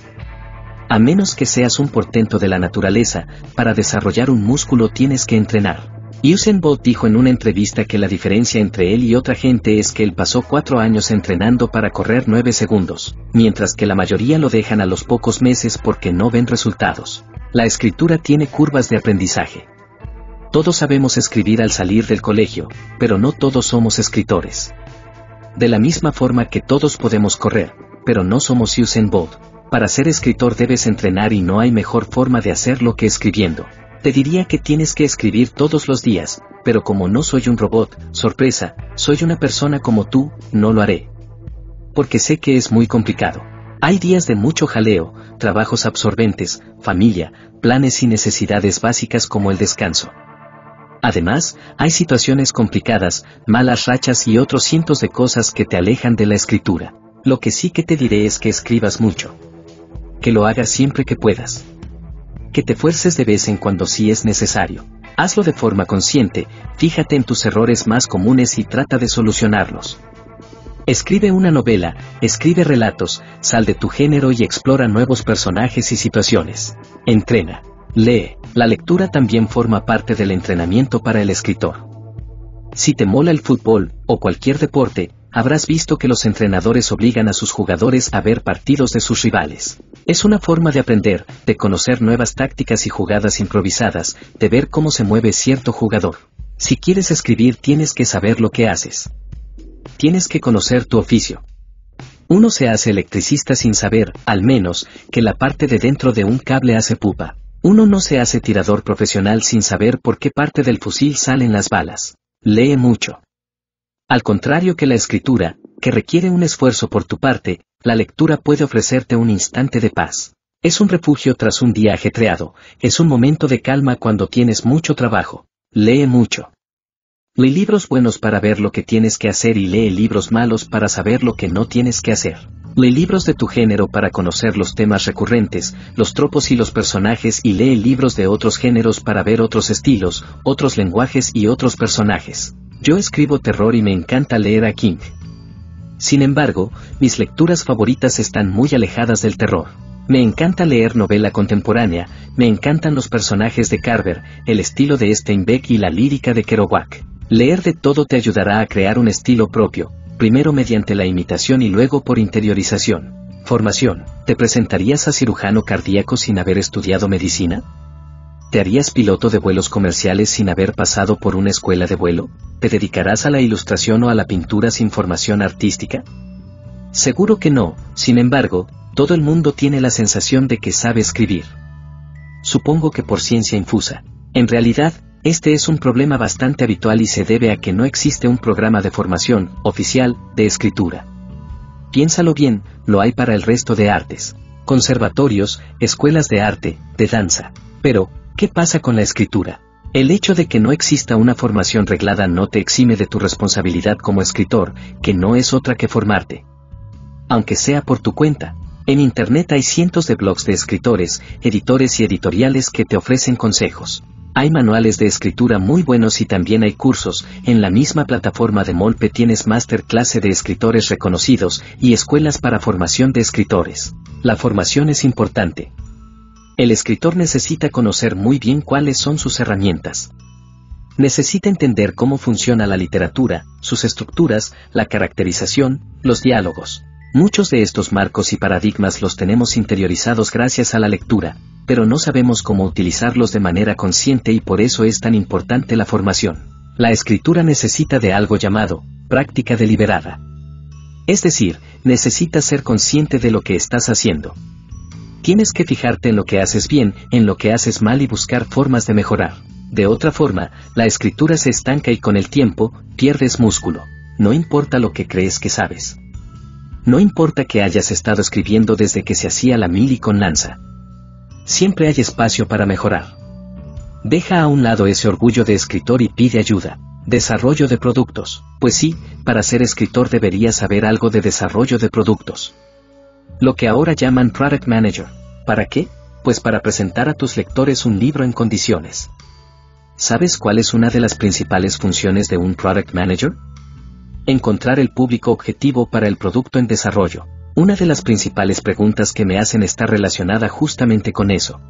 A menos que seas un portento de la naturaleza, para desarrollar un músculo tienes que entrenar. Usain Bolt dijo en una entrevista que la diferencia entre él y otra gente es que él pasó 4 años entrenando para correr 9 segundos, mientras que la mayoría lo dejan a los pocos meses porque no ven resultados. La escritura tiene curvas de aprendizaje. Todos sabemos escribir al salir del colegio, pero no todos somos escritores. De la misma forma que todos podemos correr, pero no somos Usain Bolt. Para ser escritor debes entrenar y no hay mejor forma de hacerlo que escribiendo. Te diría que tienes que escribir todos los días, pero como no soy un robot, sorpresa, soy una persona como tú, no lo haré. Porque sé que es muy complicado. Hay días de mucho jaleo, trabajos absorbentes, familia, planes y necesidades básicas como el descanso. Además, hay situaciones complicadas, malas rachas y otros cientos de cosas que te alejan de la escritura. Lo que sí que te diré es que escribas mucho. Que lo hagas siempre que puedas. Que te fuerces de vez en cuando si es necesario. Hazlo de forma consciente, fíjate en tus errores más comunes y trata de solucionarlos. Escribe una novela, escribe relatos, sal de tu género y explora nuevos personajes y situaciones. Entrena. Lee. La lectura también forma parte del entrenamiento para el escritor. Si te mola el fútbol, o cualquier deporte, habrás visto que los entrenadores obligan a sus jugadores a ver partidos de sus rivales. Es una forma de aprender, de conocer nuevas tácticas y jugadas improvisadas, de ver cómo se mueve cierto jugador. Si quieres escribir tienes que saber lo que haces. Tienes que conocer tu oficio. Uno se hace electricista sin saber, al menos, que la parte de dentro de un cable hace pupa. Uno no se hace tirador profesional sin saber por qué parte del fusil salen las balas. Lee mucho. Al contrario que la escritura, que requiere un esfuerzo por tu parte, la lectura puede ofrecerte un instante de paz. Es un refugio tras un día ajetreado, es un momento de calma cuando tienes mucho trabajo. Lee mucho. Lee libros buenos para ver lo que tienes que hacer y lee libros malos para saber lo que no tienes que hacer. Lee libros de tu género para conocer los temas recurrentes, los tropos y los personajes y lee libros de otros géneros para ver otros estilos, otros lenguajes y otros personajes. Yo escribo terror y me encanta leer a King. Sin embargo, mis lecturas favoritas están muy alejadas del terror. Me encanta leer novela contemporánea, me encantan los personajes de Carver, el estilo de Steinbeck y la lírica de Kerouac. Leer de todo te ayudará a crear un estilo propio, primero mediante la imitación y luego por interiorización. Formación. ¿Te presentarías a cirujano cardíaco sin haber estudiado medicina? ¿Te harías piloto de vuelos comerciales sin haber pasado por una escuela de vuelo? ¿Te dedicarás a la ilustración o a la pintura sin formación artística? Seguro que no, sin embargo, todo el mundo tiene la sensación de que sabe escribir. Supongo que por ciencia infusa. En realidad, este es un problema bastante habitual y se debe a que no existe un programa de formación, oficial, de escritura. Piénsalo bien, lo hay para el resto de artes. Conservatorios, escuelas de arte, de danza. Pero, ¿qué pasa con la escritura? El hecho de que no exista una formación reglada no te exime de tu responsabilidad como escritor, que no es otra que formarte. Aunque sea por tu cuenta. En Internet hay cientos de blogs de escritores, editores y editoriales que te ofrecen consejos. Hay manuales de escritura muy buenos y también hay cursos. En la misma plataforma de Molpe tienes masterclass de escritores reconocidos y escuelas para formación de escritores. La formación es importante. El escritor necesita conocer muy bien cuáles son sus herramientas. Necesita entender cómo funciona la literatura, sus estructuras, la caracterización, los diálogos. Muchos de estos marcos y paradigmas los tenemos interiorizados gracias a la lectura, pero no sabemos cómo utilizarlos de manera consciente y por eso es tan importante la formación. La escritura necesita de algo llamado práctica deliberada. Es decir, necesitas ser consciente de lo que estás haciendo. Tienes que fijarte en lo que haces bien, en lo que haces mal y buscar formas de mejorar. De otra forma, la escritura se estanca y con el tiempo, pierdes músculo. No importa lo que crees que sabes. No importa que hayas estado escribiendo desde que se hacía la mili con lanza. Siempre hay espacio para mejorar. Deja a un lado ese orgullo de escritor y pide ayuda. Desarrollo de productos. Pues sí, para ser escritor deberías saber algo de desarrollo de productos. Lo que ahora llaman Product Manager. ¿Para qué? Pues para presentar a tus lectores un libro en condiciones. ¿Sabes cuál es una de las principales funciones de un Product Manager? Encontrar el público objetivo para el producto en desarrollo. Una de las principales preguntas que me hacen está relacionada justamente con eso.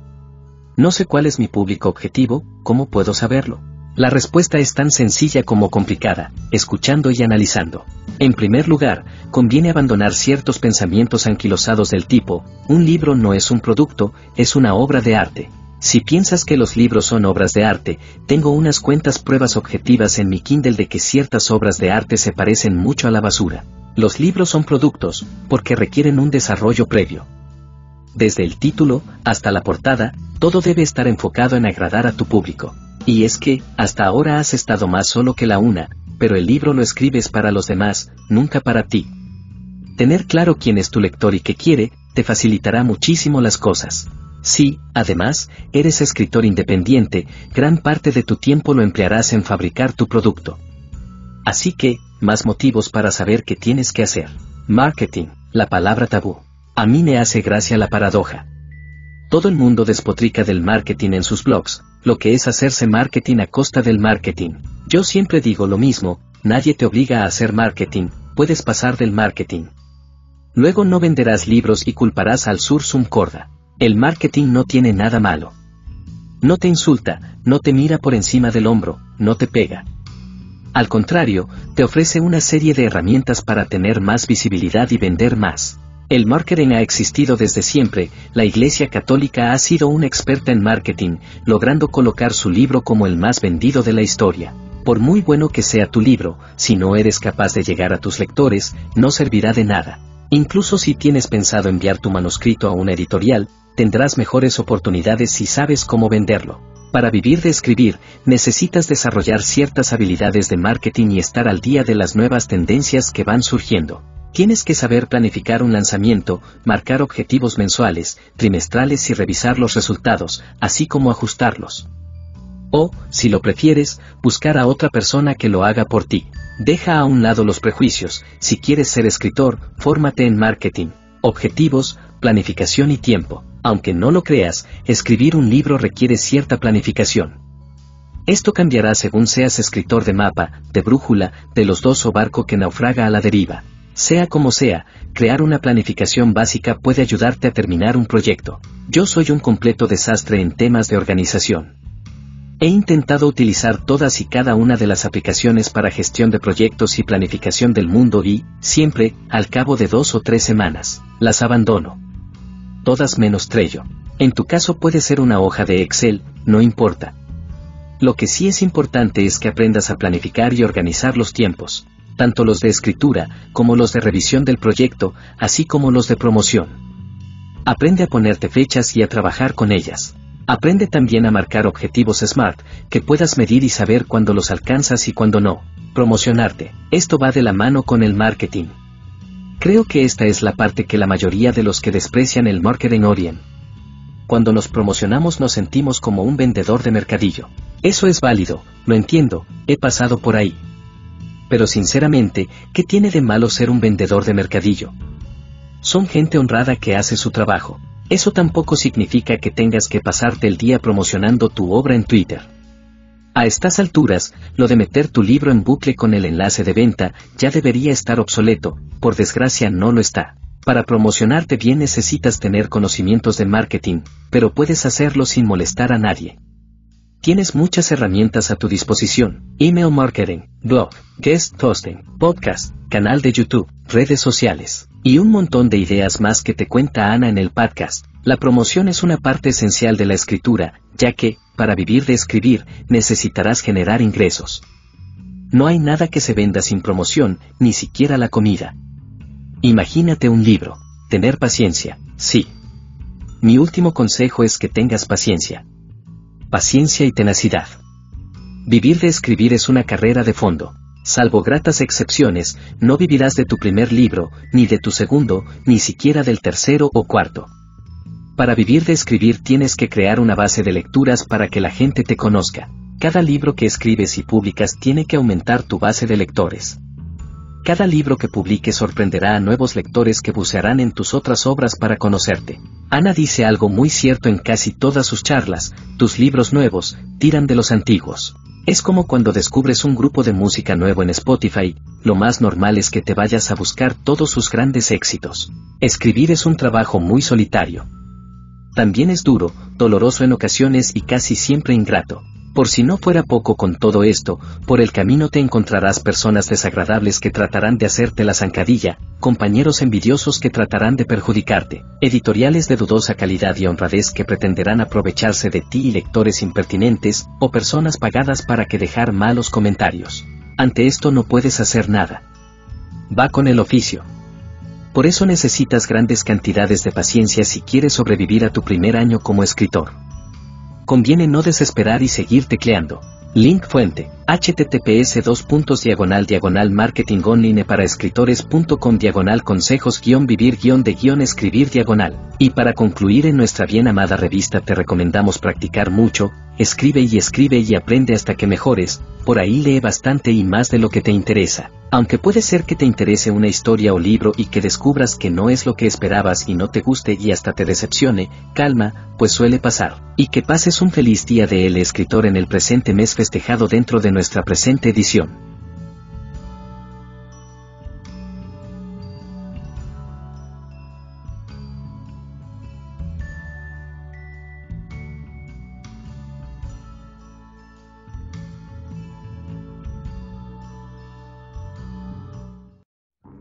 No sé cuál es mi público objetivo, ¿cómo puedo saberlo? La respuesta es tan sencilla como complicada, escuchando y analizando. En primer lugar, conviene abandonar ciertos pensamientos anquilosados del tipo, un libro no es un producto, es una obra de arte. Si piensas que los libros son obras de arte, tengo unas cuantas pruebas objetivas en mi Kindle de que ciertas obras de arte se parecen mucho a la basura. Los libros son productos, porque requieren un desarrollo previo. Desde el título, hasta la portada, todo debe estar enfocado en agradar a tu público. Y es que, hasta ahora has estado más solo que la una, pero el libro lo escribes para los demás, nunca para ti. Tener claro quién es tu lector y qué quiere, te facilitará muchísimo las cosas. Si, además, eres escritor independiente, gran parte de tu tiempo lo emplearás en fabricar tu producto. Así que, más motivos para saber qué tienes que hacer. Marketing, la palabra tabú. A mí me hace gracia la paradoja. Todo el mundo despotrica del marketing en sus blogs, lo que es hacerse marketing a costa del marketing. Yo siempre digo lo mismo, nadie te obliga a hacer marketing, puedes pasar del marketing. Luego no venderás libros y culparás al sursum corda. El marketing no tiene nada malo. No te insulta, no te mira por encima del hombro, no te pega. Al contrario, te ofrece una serie de herramientas para tener más visibilidad y vender más. El marketing ha existido desde siempre, la Iglesia Católica ha sido una experta en marketing, logrando colocar su libro como el más vendido de la historia. Por muy bueno que sea tu libro, si no eres capaz de llegar a tus lectores, no servirá de nada. Incluso si tienes pensado enviar tu manuscrito a una editorial, tendrás mejores oportunidades si sabes cómo venderlo. Para vivir de escribir, necesitas desarrollar ciertas habilidades de marketing y estar al día de las nuevas tendencias que van surgiendo. Tienes que saber planificar un lanzamiento, marcar objetivos mensuales, trimestrales y revisar los resultados, así como ajustarlos. O, si lo prefieres, buscar a otra persona que lo haga por ti. Deja a un lado los prejuicios, si quieres ser escritor, fórmate en marketing, objetivos, planificación y tiempo. Aunque no lo creas, escribir un libro requiere cierta planificación. Esto cambiará según seas escritor de mapa, de brújula, de los dos o barco que naufraga a la deriva. Sea como sea, crear una planificación básica puede ayudarte a terminar un proyecto. Yo soy un completo desastre en temas de organización. He intentado utilizar todas y cada una de las aplicaciones para gestión de proyectos y planificación del mundo y, siempre, al cabo de 2 o 3 semanas, las abandono. Todas menos Trello. En tu caso puede ser una hoja de Excel, no importa. Lo que sí es importante es que aprendas a planificar y organizar los tiempos, tanto los de escritura, como los de revisión del proyecto, así como los de promoción. Aprende a ponerte fechas y a trabajar con ellas. Aprende también a marcar objetivos SMART, que puedas medir y saber cuándo los alcanzas y cuándo no. Promocionarte. Esto va de la mano con el marketing. Creo que esta es la parte que la mayoría de los que desprecian el marketing odian. cuando nos promocionamos nos sentimos como un vendedor de mercadillo. Eso es válido, lo entiendo, he pasado por ahí. Pero sinceramente, ¿qué tiene de malo ser un vendedor de mercadillo? Son gente honrada que hace su trabajo. Eso tampoco significa que tengas que pasarte el día promocionando tu obra en Twitter. A estas alturas, lo de meter tu libro en bucle con el enlace de venta ya debería estar obsoleto, por desgracia no lo está. Para promocionarte bien necesitas tener conocimientos de marketing, pero puedes hacerlo sin molestar a nadie. Tienes muchas herramientas a tu disposición: email marketing, blog, guest hosting, podcast, canal de YouTube, redes sociales, y un montón de ideas más que te cuenta Ana en el podcast. La promoción es una parte esencial de la escritura, ya que, para vivir de escribir, necesitarás generar ingresos. No hay nada que se venda sin promoción, ni siquiera la comida. Imagínate un libro. Tener paciencia, sí. Mi último consejo es que tengas paciencia. Paciencia y tenacidad. Vivir de escribir es una carrera de fondo. Salvo gratas excepciones, no vivirás de tu primer libro, ni de tu segundo, ni siquiera del tercero o cuarto. Para vivir de escribir tienes que crear una base de lecturas para que la gente te conozca. Cada libro que escribes y publicas tiene que aumentar tu base de lectores. Cada libro que publiques sorprenderá a nuevos lectores que bucearán en tus otras obras para conocerte. Ana dice algo muy cierto en casi todas sus charlas: tus libros nuevos tiran de los antiguos. Es como cuando descubres un grupo de música nuevo en Spotify, lo más normal es que te vayas a buscar todos sus grandes éxitos. Escribir es un trabajo muy solitario. También es duro, doloroso en ocasiones y casi siempre ingrato. Por si no fuera poco con todo esto, por el camino te encontrarás personas desagradables que tratarán de hacerte la zancadilla, compañeros envidiosos que tratarán de perjudicarte, editoriales de dudosa calidad y honradez que pretenderán aprovecharse de ti y lectores impertinentes, o personas pagadas para que dejar malos comentarios. Ante esto no puedes hacer nada. Va con el oficio. Por eso necesitas grandes cantidades de paciencia si quieres sobrevivir a tu primer año como escritor. Conviene no desesperar y seguir tecleando. Link fuente: https://marketingonline para escritores.com/consejos-vivir-de-escribir-. Y para concluir, en nuestra bien amada revista te recomendamos practicar mucho, escribe y aprende hasta que mejores. Por ahí lee bastante y más de lo que te interesa. Aunque puede ser que te interese una historia o libro y que descubras que no es lo que esperabas y no te guste y hasta te decepcione, calma, pues suele pasar. Y que pases un feliz día de El Escritor en el presente mes festejado dentro de nuestra presente edición.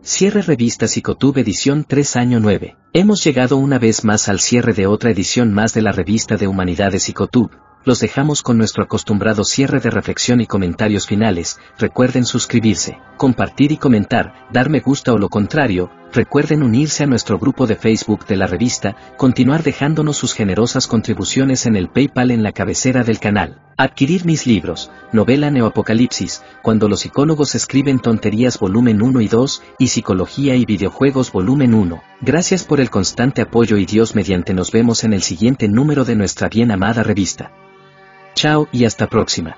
Cierre Revista Psicotube edición 3 año 9. Hemos llegado una vez más al cierre de otra edición más de la revista de Humanidades Psicotube. Los dejamos con nuestro acostumbrado cierre de reflexión y comentarios finales. Recuerden suscribirse, compartir y comentar, dar me gusta o lo contrario. Recuerden unirse a nuestro grupo de Facebook de la revista, continuar dejándonos sus generosas contribuciones en el PayPal en la cabecera del canal. Adquirir mis libros, novela Neoapocalipsis, Cuando los psicólogos escriben tonterías volumen 1 y 2, y Psicología y videojuegos volumen 1. Gracias por el constante apoyo y Dios mediante nos vemos en el siguiente número de nuestra bien amada revista. Chao y hasta próxima.